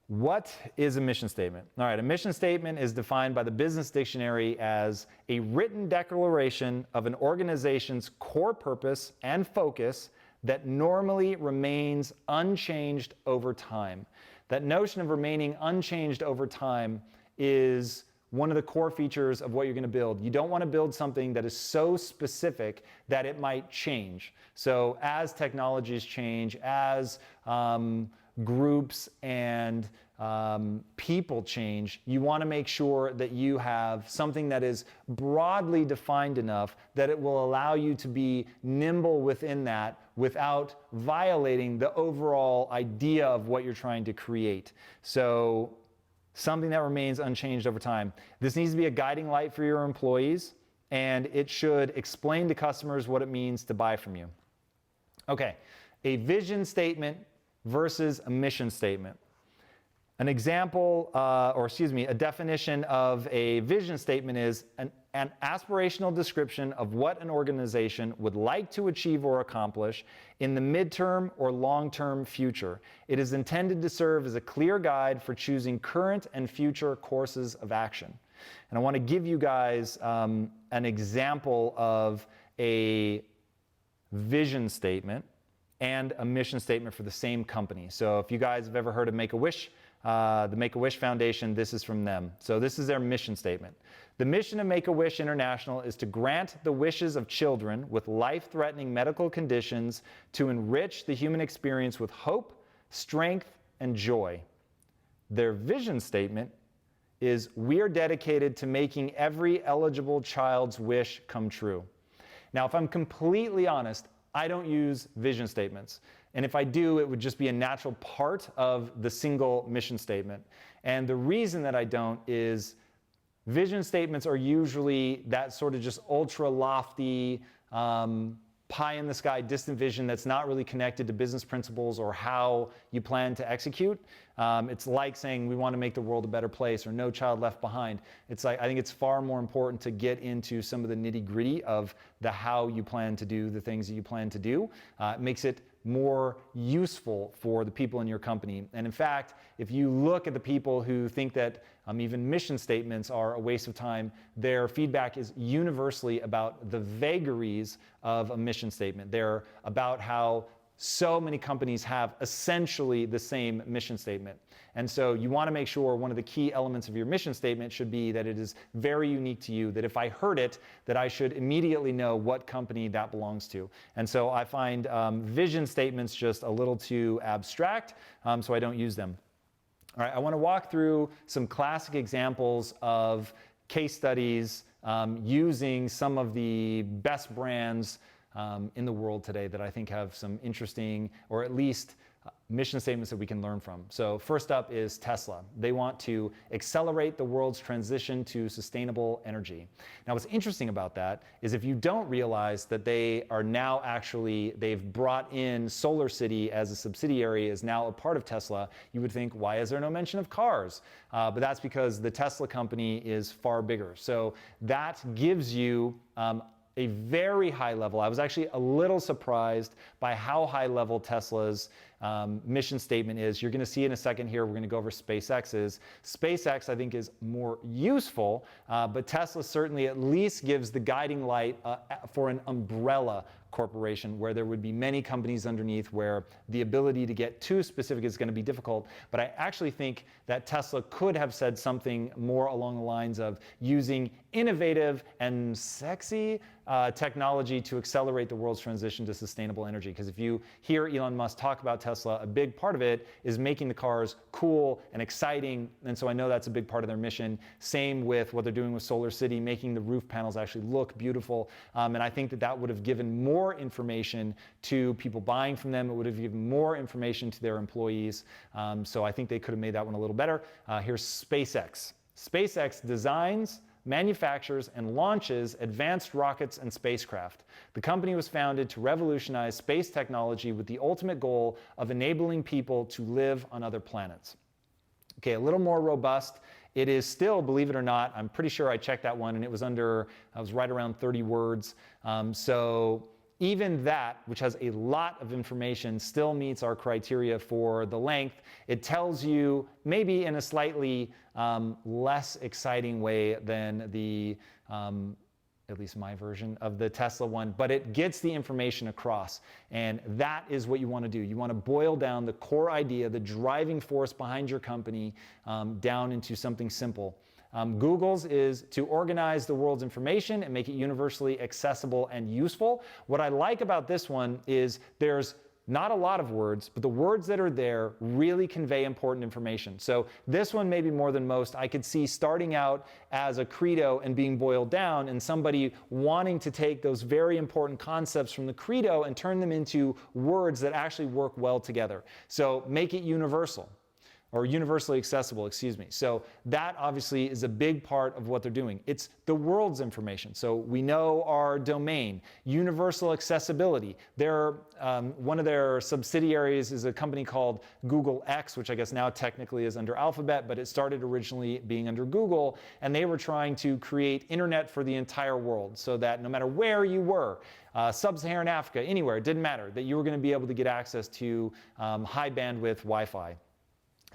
What is a mission statement? All right, a mission statement is defined by the Business Dictionary as a written declaration of an organization's core purpose and focus that normally remains unchanged over time. That notion of remaining unchanged over time is one of the core features of what you're going to build. You don't want to build something that is so specific that it might change. So as technologies change, as groups and people change, you want to make sure that you have something that is broadly defined enough that it will allow you to be nimble within that without violating the overall idea of what you're trying to create. So something that remains unchanged over time. This needs to be a guiding light for your employees, and it should explain to customers what it means to buy from you. Okay, a vision statement versus a mission statement. An example, a definition of a vision statement is an aspirational description of what an organization would like to achieve or accomplish in the midterm or long-term future. It is intended to serve as a clear guide for choosing current and future courses of action. And I want to give you guys an example of a vision statement and a mission statement for the same company. So if you guys have ever heard of Make-A-Wish, the Make-A-Wish Foundation, this is from them. So this is their mission statement. The mission of Make-A-Wish International is to grant the wishes of children with life-threatening medical conditions to enrich the human experience with hope, strength, and joy. Their vision statement is, we are dedicated to making every eligible child's wish come true. Now, if I'm completely honest, I don't use vision statements. And if I do, it would just be a natural part of the single mission statement. And the reason that I don't is vision statements are usually that sort of just ultra lofty, pie in the sky, distant vision that's not really connected to business principles or how you plan to execute. It's like saying we want to make the world a better place or no child left behind. It's like, I think it's far more important to get into some of the nitty gritty of the how you plan to do the things that you plan to do. It makes it more useful for the people in your company. And in fact, if you look at the people who think that even mission statements are a waste of time, their feedback is universally about the vagaries of a mission statement. They're about how so many companies have essentially the same mission statement. And so you want to make sure one of the key elements of your mission statement should be that it is very unique to you, that if I heard it, that I should immediately know what company that belongs to. And so I find vision statements just a little too abstract, so I don't use them. All right, I want to walk through some classic examples of case studies using some of the best brands in the world today that I think have some interesting, or at least mission statements that we can learn from. So first up is Tesla. They want to accelerate the world's transition to sustainable energy. Now what's interesting about that is if you don't realize that they are now actually, they've brought in SolarCity as a subsidiary, is now a part of Tesla, you would think, why is there no mention of cars? But that's because the Tesla company is far bigger. So that gives you a very high level. I was actually a little surprised by how high level Tesla's mission statement is. You're going to see in a second here, we're going to go over SpaceX's. SpaceX, I think, is more useful, but Tesla certainly at least gives the guiding light for an umbrella corporation where there would be many companies underneath where the ability to get too specific is going to be difficult. But I actually think that Tesla could have said something more along the lines of using innovative and sexy technology to accelerate the world's transition to sustainable energy. Because if you hear Elon Musk talk about Tesla, a big part of it is making the cars cool and exciting. And so I know that's a big part of their mission. Same with what they're doing with SolarCity, making the roof panels actually look beautiful. And I think that that would have given more information to people buying from them. It would have given more information to their employees. So I think they could have made that one a little better. Here's SpaceX. SpaceX designs, manufactures, and launches advanced rockets and spacecraft. The company was founded to revolutionize space technology with the ultimate goal of enabling people to live on other planets. Okay, a little more robust. It is still, believe it or not, I'm pretty sure I checked that one and it was right around 30 words. So even that, which has a lot of information, still meets our criteria for the length. It tells you, maybe in a slightly less exciting way than the, at least my version of the Tesla one, but it gets the information across. And that is what you want to do. You want to boil down the core idea, the driving force behind your company, down into something simple. Google's is to organize the world's information and make it universally accessible and useful. What I like about this one is there's not a lot of words, but the words that are there really convey important information. So this one, maybe more than most, I could see starting out as a credo and being boiled down, and somebody wanting to take those very important concepts from the credo and turn them into words that actually work well together. So make it universal. Or universally accessible, excuse me. So that obviously is a big part of what they're doing. It's the world's information. So we know our domain, universal accessibility. One of their subsidiaries is a company called Google X, which I guess now technically is under Alphabet, but it started originally being under Google, and they were trying to create internet for the entire world so that no matter where you were, sub-Saharan Africa, anywhere, it didn't matter, that you were going to be able to get access to high bandwidth Wi-Fi.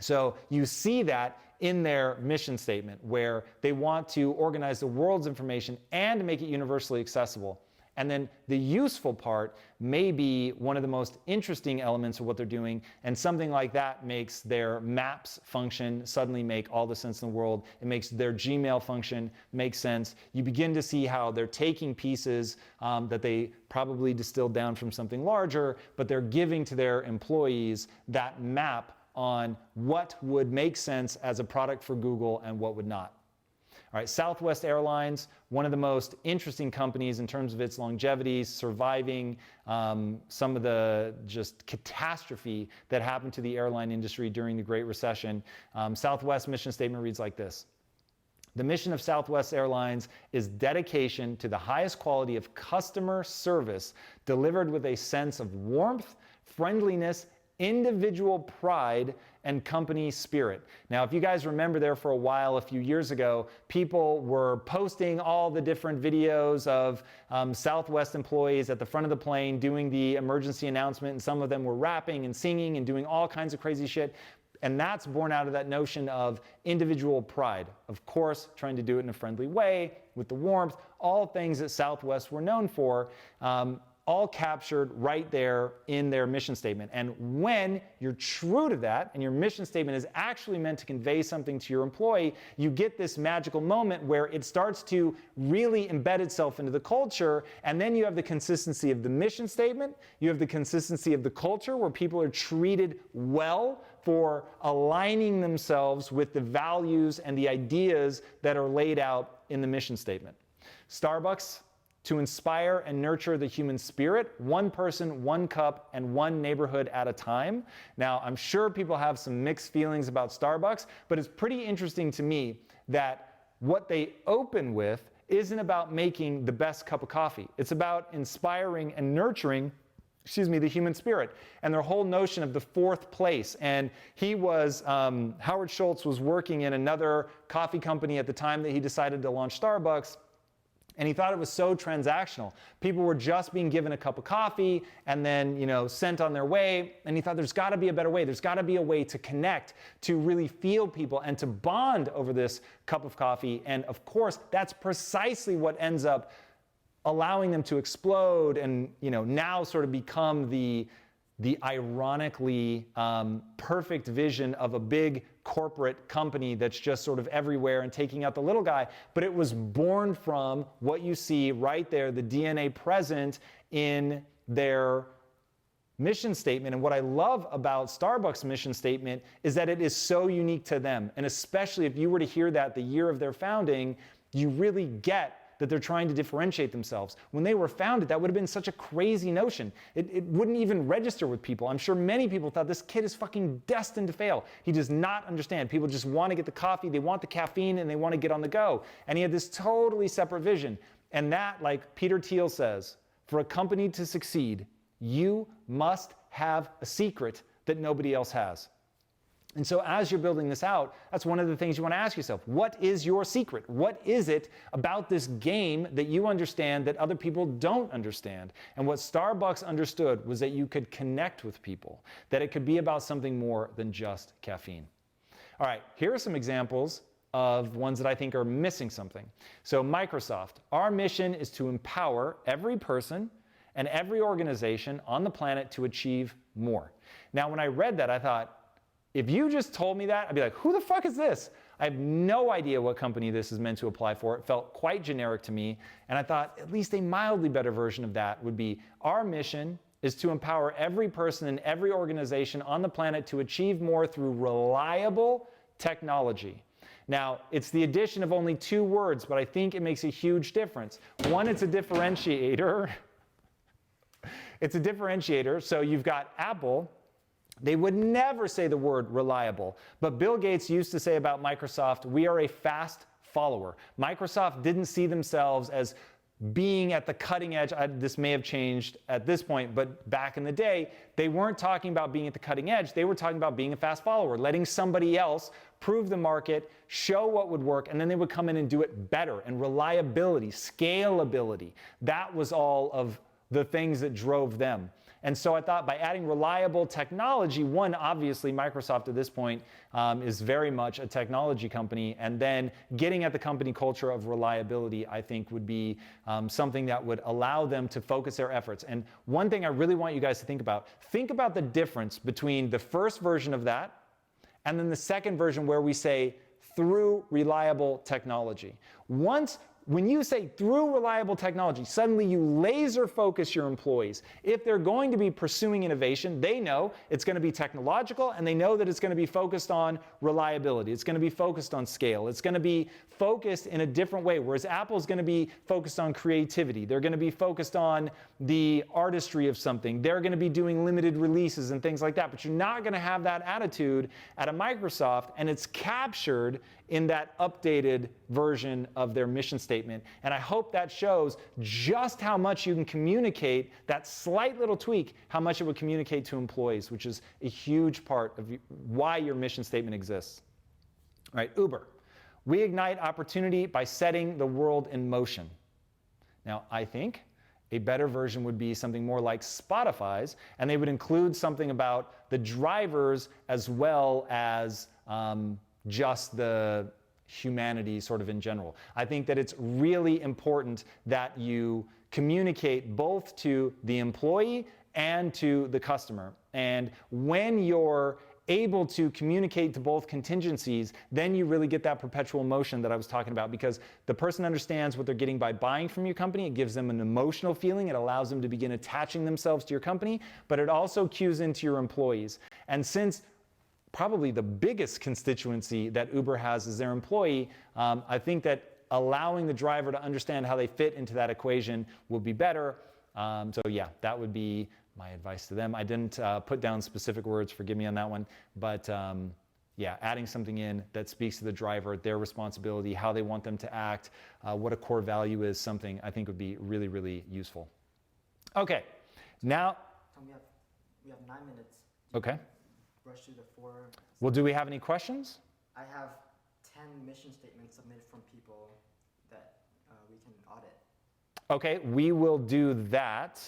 So you see that in their mission statement where they want to organize the world's information and make it universally accessible. And then the useful part may be one of the most interesting elements of what they're doing, and something like that makes their Maps function suddenly make all the sense in the world. It makes their Gmail function make sense. You begin to see how they're taking pieces that they probably distilled down from something larger, but they're giving to their employees that map on what would make sense as a product for Google and what would not. All right, Southwest Airlines, one of the most interesting companies in terms of its longevity, surviving some of the just catastrophe that happened to the airline industry during the Great Recession. Southwest mission statement reads like this. The mission of Southwest Airlines is dedication to the highest quality of customer service delivered with a sense of warmth, friendliness, individual pride, and company spirit. Now, if you guys remember there for a while, a few years ago, people were posting all the different videos of Southwest employees at the front of the plane doing the emergency announcement, and some of them were rapping and singing and doing all kinds of crazy shit. And that's born out of that notion of individual pride. Of course, trying to do it in a friendly way, with the warmth, all things that Southwest were known for. All captured right there in their mission statement. And when you're true to that, and your mission statement is actually meant to convey something to your employee, you get this magical moment where it starts to really embed itself into the culture, and then you have the consistency of the mission statement, you have the consistency of the culture where people are treated well for aligning themselves with the values and the ideas that are laid out in the mission statement. Starbucks, to inspire and nurture the human spirit, one person, one cup, and one neighborhood at a time. Now, I'm sure people have some mixed feelings about Starbucks, but it's pretty interesting to me that what they open with isn't about making the best cup of coffee. It's about inspiring and nurturing the human spirit, and their whole notion of the fourth place. And he was, Howard Schultz was working in another coffee company at the time that he decided to launch Starbucks. And he thought it was so transactional. People were just being given a cup of coffee and then, sent on their way. And he thought there's got to be a better way. There's got to be a way to connect, to really feel people and to bond over this cup of coffee. And of course, that's precisely what ends up allowing them to explode and, now sort of become the ironically perfect vision of a big corporate company that's just sort of everywhere and taking out the little guy. But it was born from what you see right there, the DNA present in their mission statement. And what I love about Starbucks' mission statement is that it is so unique to them. And especially if you were to hear that the year of their founding, you really get that they're trying to differentiate themselves. When they were founded, that would have been such a crazy notion. It wouldn't even register with people. I'm sure many people thought this kid is fucking destined to fail. He does not understand. People just want to get the coffee, they want the caffeine, and they want to get on the go. And he had this totally separate vision. And that, like Peter Thiel says, for a company to succeed, you must have a secret that nobody else has. And so as you're building this out, that's one of the things you want to ask yourself. What is your secret? What is it about this game that you understand that other people don't understand? And what Starbucks understood was that you could connect with people, that it could be about something more than just caffeine. All right, here are some examples of ones that I think are missing something. So Microsoft, our mission is to empower every person and every organization on the planet to achieve more. Now, when I read that, I thought, if you just told me that, I'd be like, who the fuck is this? I have no idea what company this is meant to apply for. It felt quite generic to me. And I thought at least a mildly better version of that would be, our mission is to empower every person and every organization on the planet to achieve more through reliable technology. Now, it's the addition of only 2 words, but I think it makes a huge difference. One, it's a differentiator. It's a differentiator. So you've got Apple. They would never say the word reliable. But Bill Gates used to say about Microsoft, we are a fast follower. Microsoft didn't see themselves as being at the cutting edge. This may have changed at this point, but back in the day, they weren't talking about being at the cutting edge. They were talking about being a fast follower, letting somebody else prove the market, show what would work, and then they would come in and do it better. And reliability, scalability, that was all of the things that drove them. And so I thought by adding reliable technology, one, obviously Microsoft at this point is very much a technology company, and then getting at the company culture of reliability, I think would be something that would allow them to focus their efforts. And one thing I really want you guys to think about the difference between the first version of that and then the second version where we say through reliable technology. When you say through reliable technology, suddenly you laser focus your employees. If they're going to be pursuing innovation, they know it's going to be technological, and they know that it's going to be focused on reliability. It's going to be focused on scale. It's going to be focused in a different way, whereas Apple's going to be focused on creativity. They're going to be focused on the artistry of something. They're going to be doing limited releases and things like that, but you're not going to have that attitude at a Microsoft, and it's captured in that updated version of their mission statement. And I hope that shows just how much you can communicate, that slight little tweak, how much it would communicate to employees, which is a huge part of why your mission statement exists. All right, Uber. We ignite opportunity by setting the world in motion. Now, I think a better version would be something more like Spotify's, and they would include something about the drivers as well as just the humanity sort of in general. I think that it's really important that you communicate both to the employee and to the customer. And when you're able to communicate to both contingencies, then you really get that perpetual motion that I was talking about, because the person understands what they're getting by buying from your company. It gives them an emotional feeling. It allows them to begin attaching themselves to your company, but it also cues into your employees. And since probably the biggest constituency that Uber has is their employee, I think that allowing the driver to understand how they fit into that equation will be better. So yeah, that would be my advice to them. I didn't put down specific words, forgive me on that one, but yeah, adding something in that speaks to the driver, their responsibility, how they want them to act, what a core value is, something I think would be really, really useful. Okay, now. Tom, we have 9 minutes. Okay. Rush through the 4. Well, do we have any questions? I have 10 mission statements submitted from people that we can audit. Okay, we will do that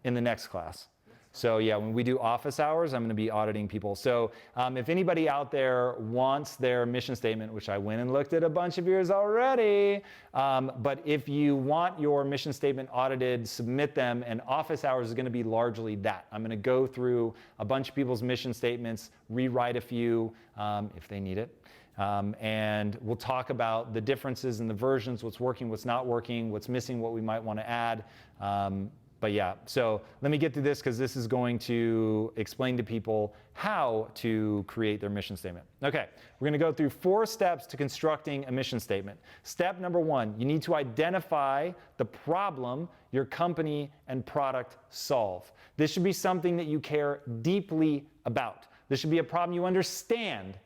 in the next class. So yeah, when we do office hours, I'm going to be auditing people. So if anybody out there wants their mission statement, which I went and looked at a bunch of yours already, but if you want your mission statement audited, submit them, and office hours is going to be largely that. I'm going to go through a bunch of people's mission statements, rewrite a few if they need it. And we'll talk about the differences in the versions, what's working, what's not working, what's missing, what we might want to add. But yeah, so let me get through this because this is going to explain to people how to create their mission statement. Okay, we're going to go through 4 steps to constructing a mission statement. Step number 1, you need to identify the problem your company and product solve. This should be something that you care deeply about. This should be a problem you understand,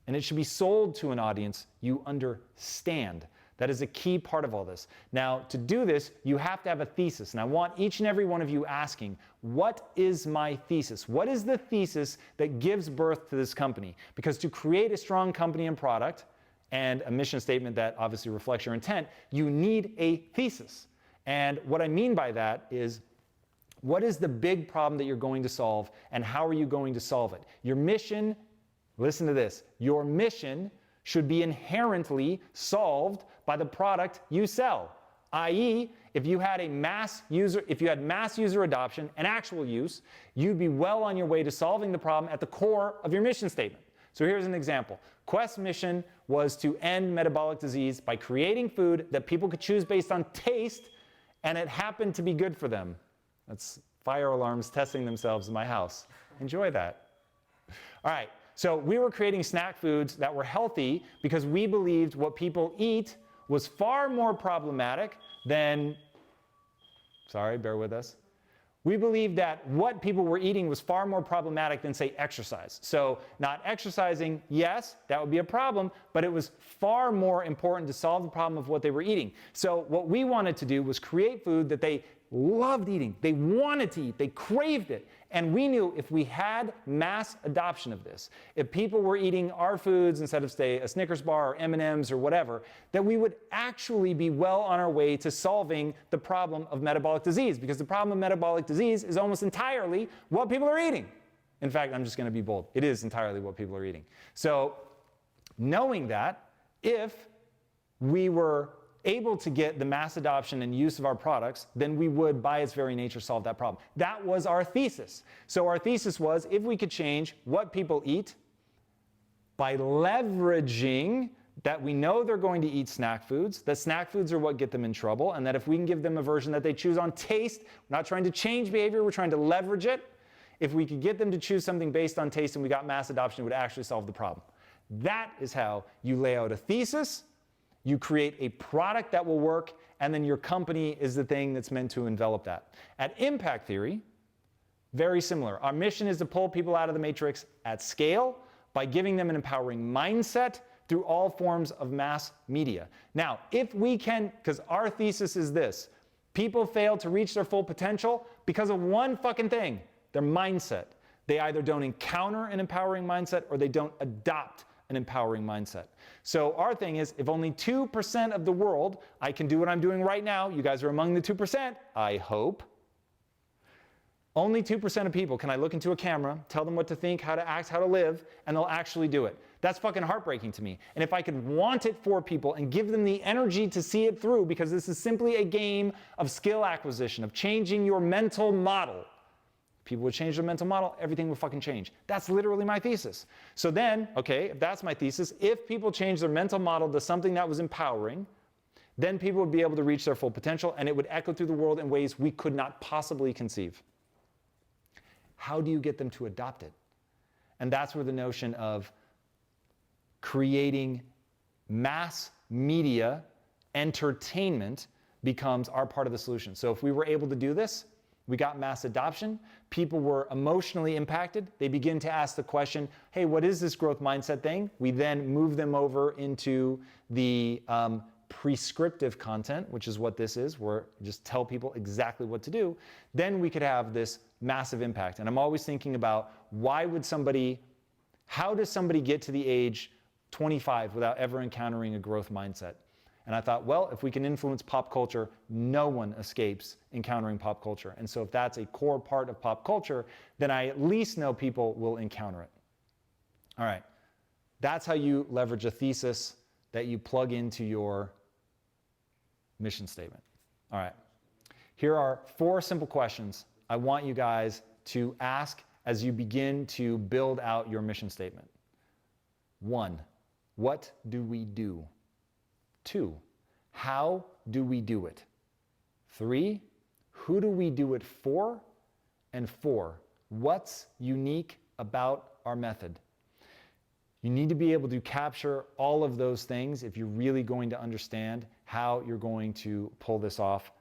and it should be sold to an audience you understand. That is a key part of all this. Now, to do this, you have to have a thesis. And I want each and every one of you asking, what is my thesis? What is the thesis that gives birth to this company? Because to create a strong company and product, and a mission statement that obviously reflects your intent, you need a thesis. And what I mean by that is, what is the big problem that you're going to solve, and how are you going to solve it? Your mission, listen to this, your mission should be inherently solved by the product you sell. I.e., if you had mass user adoption and actual use, you'd be well on your way to solving the problem at the core of your mission statement. So here's an example. Quest's mission was to end metabolic disease by creating food that people could choose based on taste, and it happened to be good for them. That's fire alarms testing themselves in my house. Enjoy that. All right. So we were creating snack foods that were healthy because we believed what people eat was far more problematic than, sorry, bear with us. We believed that what people were eating was far more problematic than, say, exercise. So not exercising, yes, that would be a problem, but it was far more important to solve the problem of what they were eating. So what we wanted to do was create food that they loved eating. They wanted to eat. They craved it. And we knew if we had mass adoption of this, if people were eating our foods instead of, say, a Snickers bar or M&Ms or whatever, that we would actually be well on our way to solving the problem of metabolic disease, because the problem of metabolic disease is almost entirely what people are eating. In fact, I'm just going to be bold. It is entirely what people are eating. So knowing that, if we were able to get the mass adoption and use of our products, then we would, by its very nature, solve that problem. That was our thesis. So our thesis was, if we could change what people eat by leveraging that we know they're going to eat snack foods, that snack foods are what get them in trouble, and that if we can give them a version that they choose on taste, we're not trying to change behavior, we're trying to leverage it. If we could get them to choose something based on taste and we got mass adoption, it would actually solve the problem. That is how you lay out a thesis, you create a product that will work, and then your company is the thing that's meant to envelop that. At Impact Theory, very similar. Our mission is to pull people out of the matrix at scale by giving them an empowering mindset through all forms of mass media. Now, if we can, because our thesis is this, people fail to reach their full potential because of one fucking thing, their mindset. They either don't encounter an empowering mindset or they don't adopt an empowering mindset. So our thing is, if only 2% of the world, I can do what I'm doing right now, you guys are among the 2%, I hope. Only 2% of people can I look into a camera, tell them what to think, how to act, how to live, and they'll actually do it. That's fucking heartbreaking to me. And if I could want it for people and give them the energy to see it through, because this is simply a game of skill acquisition, of changing your mental model. People would change their mental model, everything would fucking change. That's literally my thesis. So then, okay, if that's my thesis, if people change their mental model to something that was empowering, then people would be able to reach their full potential and it would echo through the world in ways we could not possibly conceive. How do you get them to adopt it? And that's where the notion of creating mass media entertainment becomes our part of the solution. So if we were able to do this, we got mass adoption, people were emotionally impacted, they begin to ask the question, hey, what is this growth mindset thing? We then move them over into the prescriptive content, which is what this is, where just tell people exactly what to do. Then we could have this massive impact. And I'm always thinking about how does somebody get to the age 25 without ever encountering a growth mindset? And I thought, well, if we can influence pop culture, no one escapes encountering pop culture. And so if that's a core part of pop culture, then I at least know people will encounter it. All right. That's how you leverage a thesis that you plug into your mission statement. All right. Here are 4 simple questions I want you guys to ask as you begin to build out your mission statement. 1, what do we do? 2, how do we do it? 3, who do we do it for? And 4, what's unique about our method? You need to be able to capture all of those things if you're really going to understand how you're going to pull this off.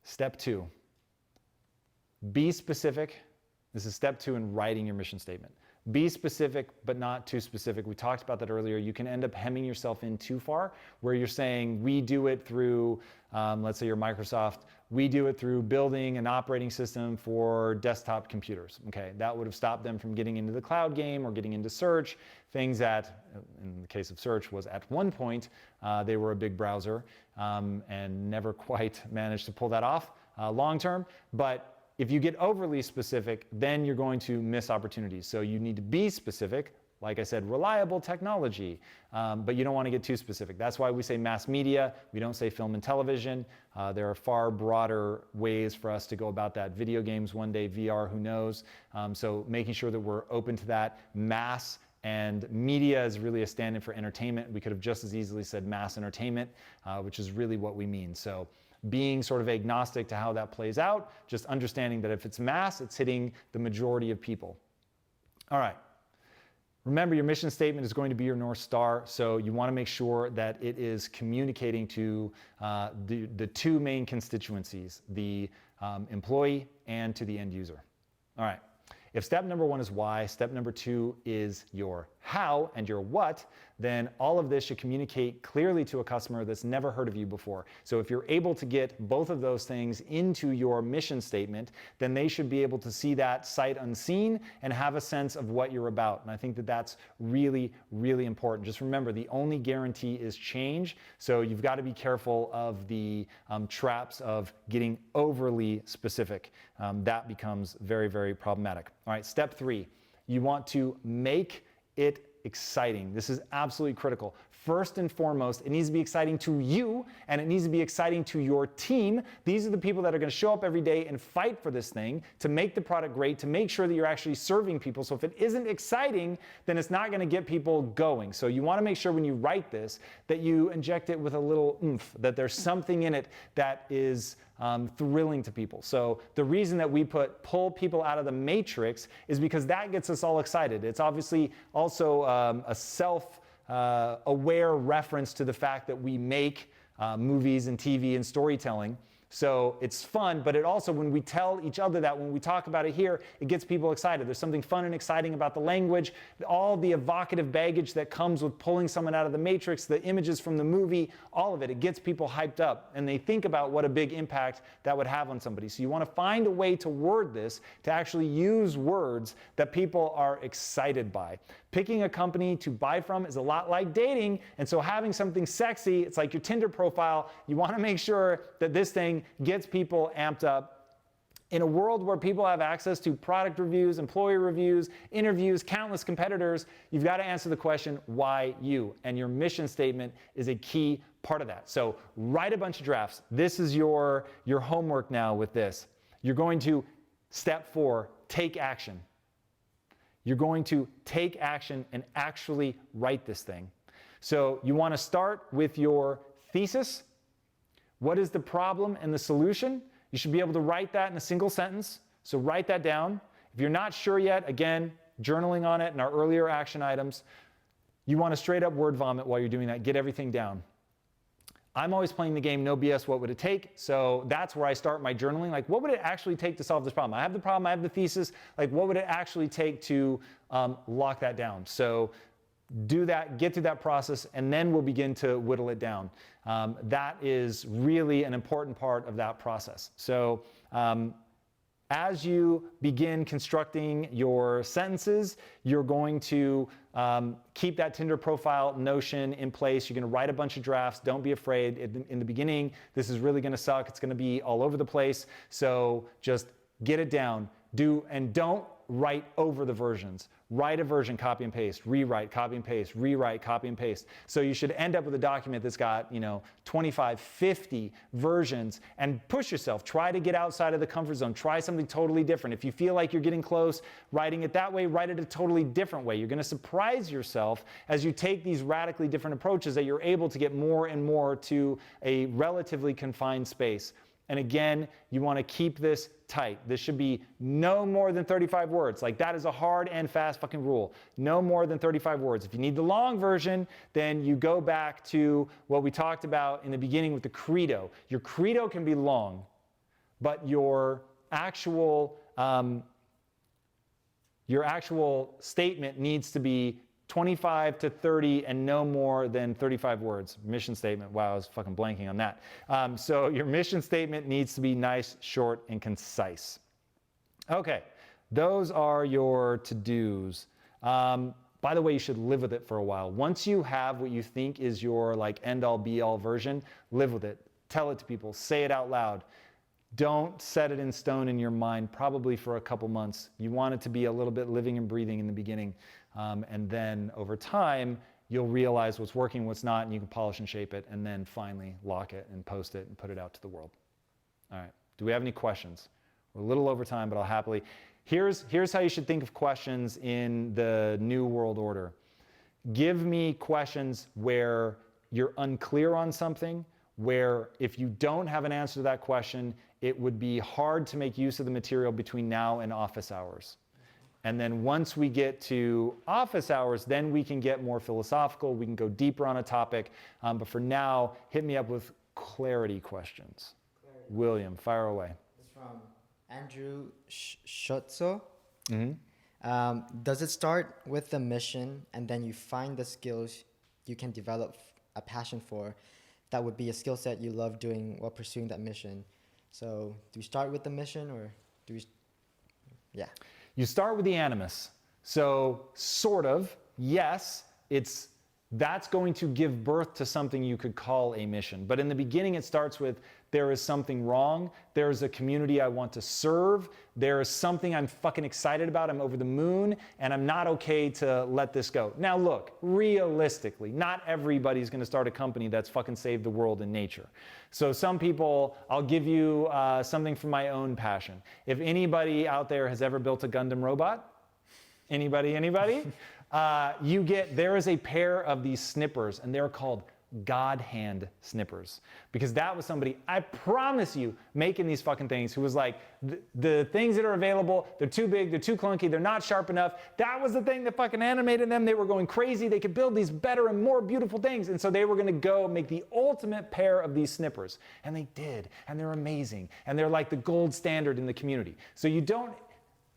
Step 2, be specific. This is step 2 in writing your mission statement. Be specific, but not too specific. We talked about that earlier. You can end up hemming yourself in too far, where you're saying, we do it through, let's say you're Microsoft, we do it through building an operating system for desktop computers. Okay, that would have stopped them from getting into the cloud game or getting into search, things that, in the case of search, was at one point, they were a big browser and never quite managed to pull that off long term. But if you get overly specific, then you're going to miss opportunities. So you need to be specific. Like I said, reliable technology, but you don't want to get too specific. That's why we say mass media. We don't say film and television. There are far broader ways for us to go about that. Video games one day, VR, who knows? So making sure that we're open to that. Mass and media is really a stand-in for entertainment. We could have just as easily said mass entertainment, which is really what we mean. So being sort of agnostic to how that plays out, just understanding that if it's mass, it's hitting the majority of people. All right. Remember, your mission statement is going to be your North Star, so you want to make sure that it is communicating to the 2 main constituencies, the employee and to the end user. All right. If step number 1 is why, step number 2 is your how and your what, then all of this should communicate clearly to a customer that's never heard of you before. So if you're able to get both of those things into your mission statement, then they should be able to see that sight unseen and have a sense of what you're about. And I think that that's really, really important. Just remember, the only guarantee is change. So you've got to be careful of the traps of getting overly specific. That becomes very, very problematic. All right, step 3, you want to make it exciting. This is absolutely critical. First and foremost, it needs to be exciting to you, and it needs to be exciting to your team. These are the people that are going to show up every day and fight for this thing to make the product great, to make sure that you're actually serving people. So if it isn't exciting, then it's not going to get people going. So you want to make sure when you write this that you inject it with a little oomph, that there's something in it that is thrilling to people. So the reason that we pull people out of the matrix is because that gets us all excited. It's obviously also a self-aware reference to the fact that we make movies and TV and storytelling. So it's fun, but it also, when we tell each other that, when we talk about it here, it gets people excited. There's something fun and exciting about the language, all the evocative baggage that comes with pulling someone out of the matrix, the images from the movie, all of it. It gets people hyped up, and they think about what a big impact that would have on somebody. So you want to find a way to word this, to actually use words that people are excited by. Picking a company to buy from is a lot like dating, and so having something sexy, it's like your Tinder profile. You want to make sure that this thing gets people amped up. In a world where people have access to product reviews, employee reviews, interviews, countless competitors, you've got to answer the question, why you? And your mission statement is a key part of that. So write a bunch of drafts. This is your homework now with this. You're going to, step 4, take action. You're going to take action and actually write this thing. So you want to start with your thesis. What is the problem and the solution? You should be able to write that in a single sentence. So write that down. If you're not sure yet, again, journaling on it in our earlier action items, you want to straight up word vomit while you're doing that. Get everything down. I'm always playing the game, no BS, what would it take? So that's where I start my journaling. Like, what would it actually take to solve this problem? I have the problem, I have the thesis. Like, what would it actually take to lock that down? So do that, get through that process, and then we'll begin to whittle it down. That is really an important part of that process. So as you begin constructing your sentences, you're going to keep that Tinder profile notion in place. You're going to write a bunch of drafts. Don't be afraid. In the beginning, this is really going to suck. It's going to be all over the place. So just get it down. Don't write over the versions. Write a version, copy and paste, rewrite, copy and paste, rewrite, copy and paste. So you should end up with a document that's got, 25, 50 versions, and push yourself. Try to get outside of the comfort zone. Try something totally different. If you feel like you're getting close, writing it that way, write it a totally different way. You're going to surprise yourself as you take these radically different approaches that you're able to get more and more to a relatively confined space. And again, you want to keep this tight. This should be no more than 35 words. Like, that is a hard and fast fucking rule. No more than 35 words. If you need the long version, then you go back to what we talked about in the beginning with the credo. Your credo can be long, but your actual statement needs to be 25 to 30 and no more than 35 words. Mission statement. Wow, I was fucking blanking on that. So your mission statement needs to be nice, short, and concise. Okay, those are your to-dos. By the way, you should live with it for a while. Once you have what you think is your end-all be-all version, live with it. Tell it to people. Say it out loud. Don't set it in stone in your mind, probably for a couple months. You want it to be a little bit living and breathing in the beginning. And then over time, you'll realize what's working, what's not, and you can polish and shape it, and then finally lock it and post it and put it out to the world. All right. Do we have any questions? We're a little over time, but I'll happily. Here's how you should think of questions in the New World Order. Give me questions where you're unclear on something, where if you don't have an answer to that question, it would be hard to make use of the material between now and office hours. And then once we get to office hours, then we can get more philosophical. We can go deeper on a topic. But for now, hit me up with clarity questions. William, fire away. It's from Andrew Schutzo. Does it start with the mission and then you find the skills you can develop a passion for that would be a skill set you love doing while pursuing that mission? So do we start with the mission or do we, yeah. You start with the animus. So sort of, yes, that's going to give birth to something you could call a mission. But in the beginning, it starts with there is something wrong. There is a community I want to serve. There is something I'm fucking excited about. I'm over the moon, and I'm not okay to let this go. Now, look, realistically, not everybody's going to start a company that's fucking saved the world in nature. So some people, I'll give you something from my own passion. If anybody out there has ever built a Gundam robot, anybody? There is a pair of these snippers, and they're called God hand snippers. Because that was somebody, I promise you, making these fucking things who was like, the things that are available, they're too big, they're too clunky, they're not sharp enough. That was the thing that fucking animated them. They were going crazy. They could build these better and more beautiful things. And so they were going to go make the ultimate pair of these snippers. And they did. And they're amazing. And they're like the gold standard in the community. So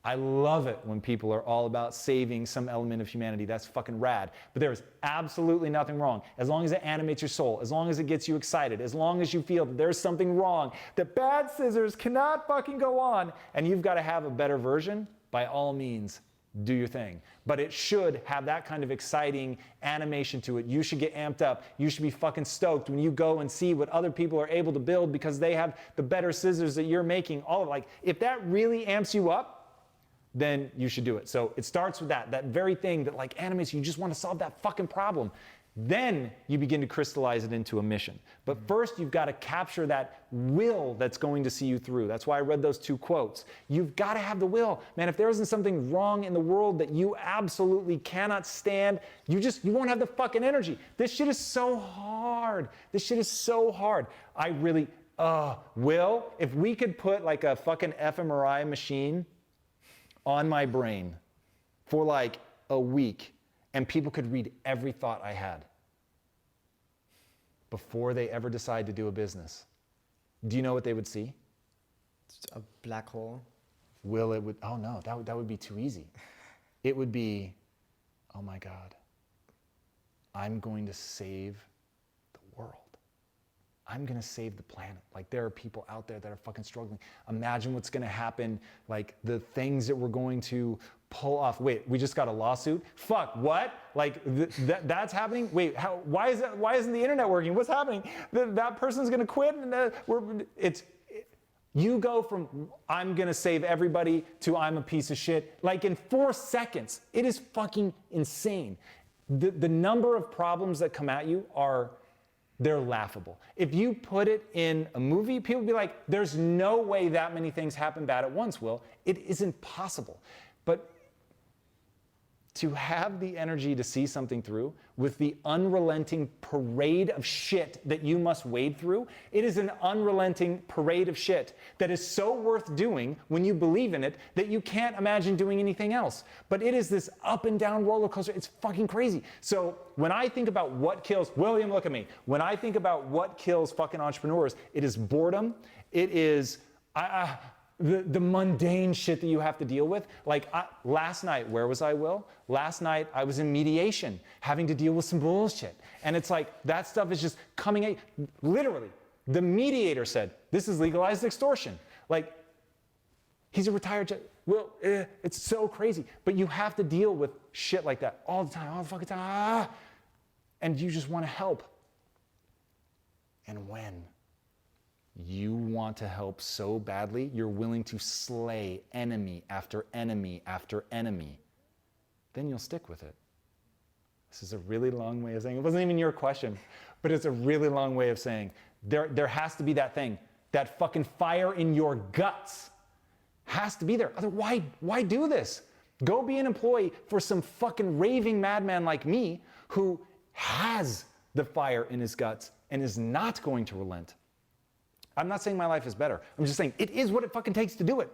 I love it when people are all about saving some element of humanity. That's fucking rad. But there is absolutely nothing wrong. As long as it animates your soul, as long as it gets you excited, as long as you feel that there's something wrong, that bad scissors cannot fucking go on, and you've got to have a better version, by all means, do your thing. But it should have that kind of exciting animation to it. You should get amped up. You should be fucking stoked when you go and see what other people are able to build because they have the better scissors that you're making. If that really amps you up, then you should do it. So it starts with that very thing that like animates, you just want to solve that fucking problem. Then you begin to crystallize it into a mission. But first you've got to capture that will that's going to see you through. That's why I read those 2 quotes. You've got to have the will. Man, if there isn't something wrong in the world that you absolutely cannot stand, you won't have the fucking energy. This shit is so hard. Will, if we could put like a fucking fMRI machine on my brain for like a week and people could read every thought I had before they ever decide to do a business, do you know what they would see? It's a black hole. Oh no, that would be too easy. It would be, oh my God, I'm going to save the world. I'm going to save the planet. Like there are people out there that are fucking struggling. Imagine what's going to happen, like the things that we're going to pull off. Wait, we just got a lawsuit? Fuck, what? Like that's happening? Wait, why isn't the internet working? What's happening? That person's going to quit and you go from I'm going to save everybody to I'm a piece of shit like in 4 seconds. It is fucking insane. The number of problems that come at you they're laughable. If you put it in a movie, people would be like, there's no way that many things happen bad at once, Will. It isn't possible. But to have the energy to see something through with the unrelenting parade of shit that you must wade through, it is an unrelenting parade of shit that is so worth doing when you believe in it that you can't imagine doing anything else. But it is this up and down roller coaster. It's fucking crazy. So when I think about what kills, William, look at me. When I think about what kills fucking entrepreneurs, it is boredom. It is, the mundane shit that you have to deal with. Last night, where was I, Will? Last night, I was in mediation, having to deal with some bullshit. And it's like, that stuff is just coming at you. Literally, the mediator said, this is legalized extortion. Like, he's a retired judge. Will, it's so crazy. But you have to deal with shit like that all the time, all the fucking time. And you just want to help. And when you want to help so badly, you're willing to slay enemy after enemy after enemy, then you'll stick with it. This is a really long way of saying, it wasn't even your question, but it's a really long way of saying, there has to be that thing, that fucking fire in your guts has to be there. Otherwise, why do this? Go be an employee for some fucking raving madman like me who has the fire in his guts and is not going to relent. I'm not saying my life is better. I'm just saying it is what it fucking takes to do it.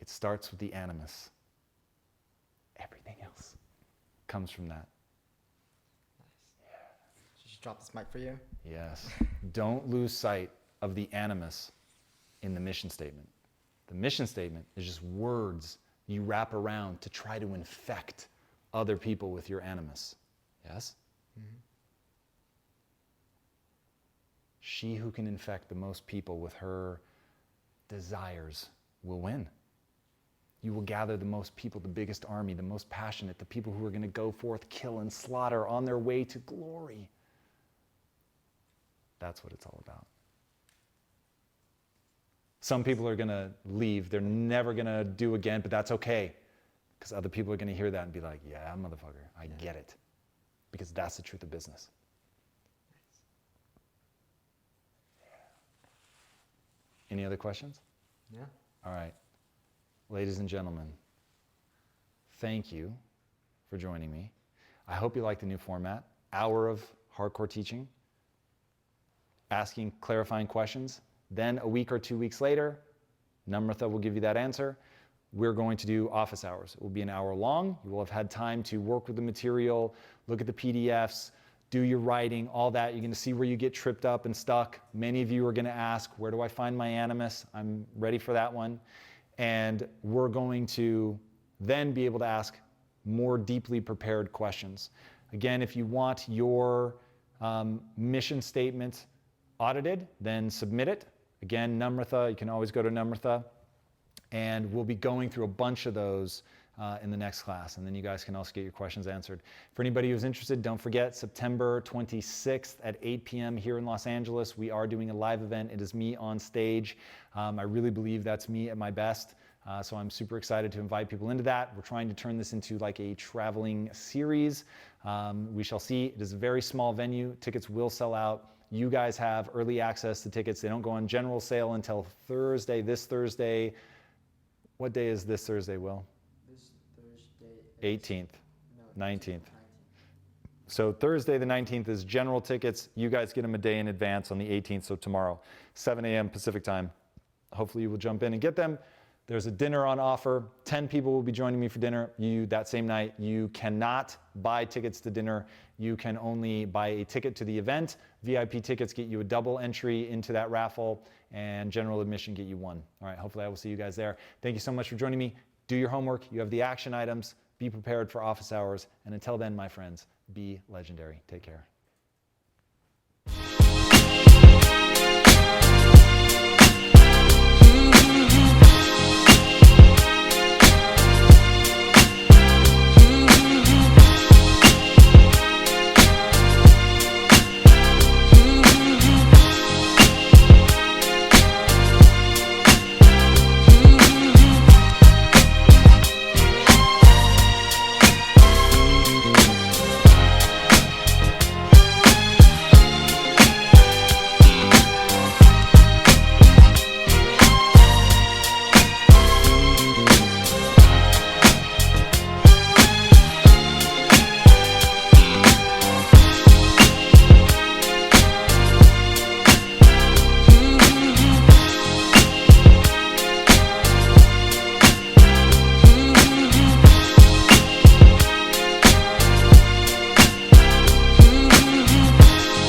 It starts with the animus. Everything else comes from that. Nice. Yeah. Should drop this mic for you? Yes. Don't lose sight of the animus in the mission statement. The mission statement is just words you wrap around to try to infect other people with your animus. Yes? Mm-hmm. She who can infect the most people with her desires will win. You will gather the most people, the biggest army, the most passionate, the people who are going to go forth, kill and slaughter on their way to glory. That's what it's all about. Some people are going to leave. They're never going to do again, but that's okay. Because other people are going to hear that and be like, yeah, motherfucker, I get it. Because that's the truth of business. Any other questions? Yeah. All right. Ladies and gentlemen, thank you for joining me. I hope you like the new format. Hour of hardcore teaching, asking clarifying questions. Then a week or 2 weeks later, Namratha will give you that answer. We're going to do office hours. It will be an hour long. You will have had time to work with the material, look at the PDFs, do your writing, all that. You're going to see where you get tripped up and stuck. Many of you are going to ask, where do I find my animus? I'm ready for that one. And we're going to then be able to ask more deeply prepared questions. Again, if you want your mission statement audited, then submit it. Again, Namratha, you can always go to Namratha. And we'll be going through a bunch of those in the next class. And then you guys can also get your questions answered. For anybody who's interested, don't forget, September 26th at 8 p.m. here in Los Angeles, we are doing a live event. It is me on stage. I really believe that's me at my best. So I'm super excited to invite people into that. We're trying to turn this into like a traveling series. We shall see. It is a very small venue. Tickets will sell out. You guys have early access to tickets. They don't go on general sale until Thursday, this Thursday. What day is this Thursday, Will? This Thursday. 18th, No, 19th. So Thursday the 19th is general tickets. You guys get them a day in advance on the 18th, so tomorrow, 7 a.m. Pacific time. Hopefully you will jump in and get them. There's a dinner on offer. 10 people will be joining me for dinner. That same night, you cannot buy tickets to dinner. You can only buy a ticket to the event. VIP tickets get you a double entry into that raffle, and general admission get you one. All right, hopefully I will see you guys there. Thank you so much for joining me. Do your homework. You have the action items. Be prepared for office hours. And until then, my friends, be legendary. Take care.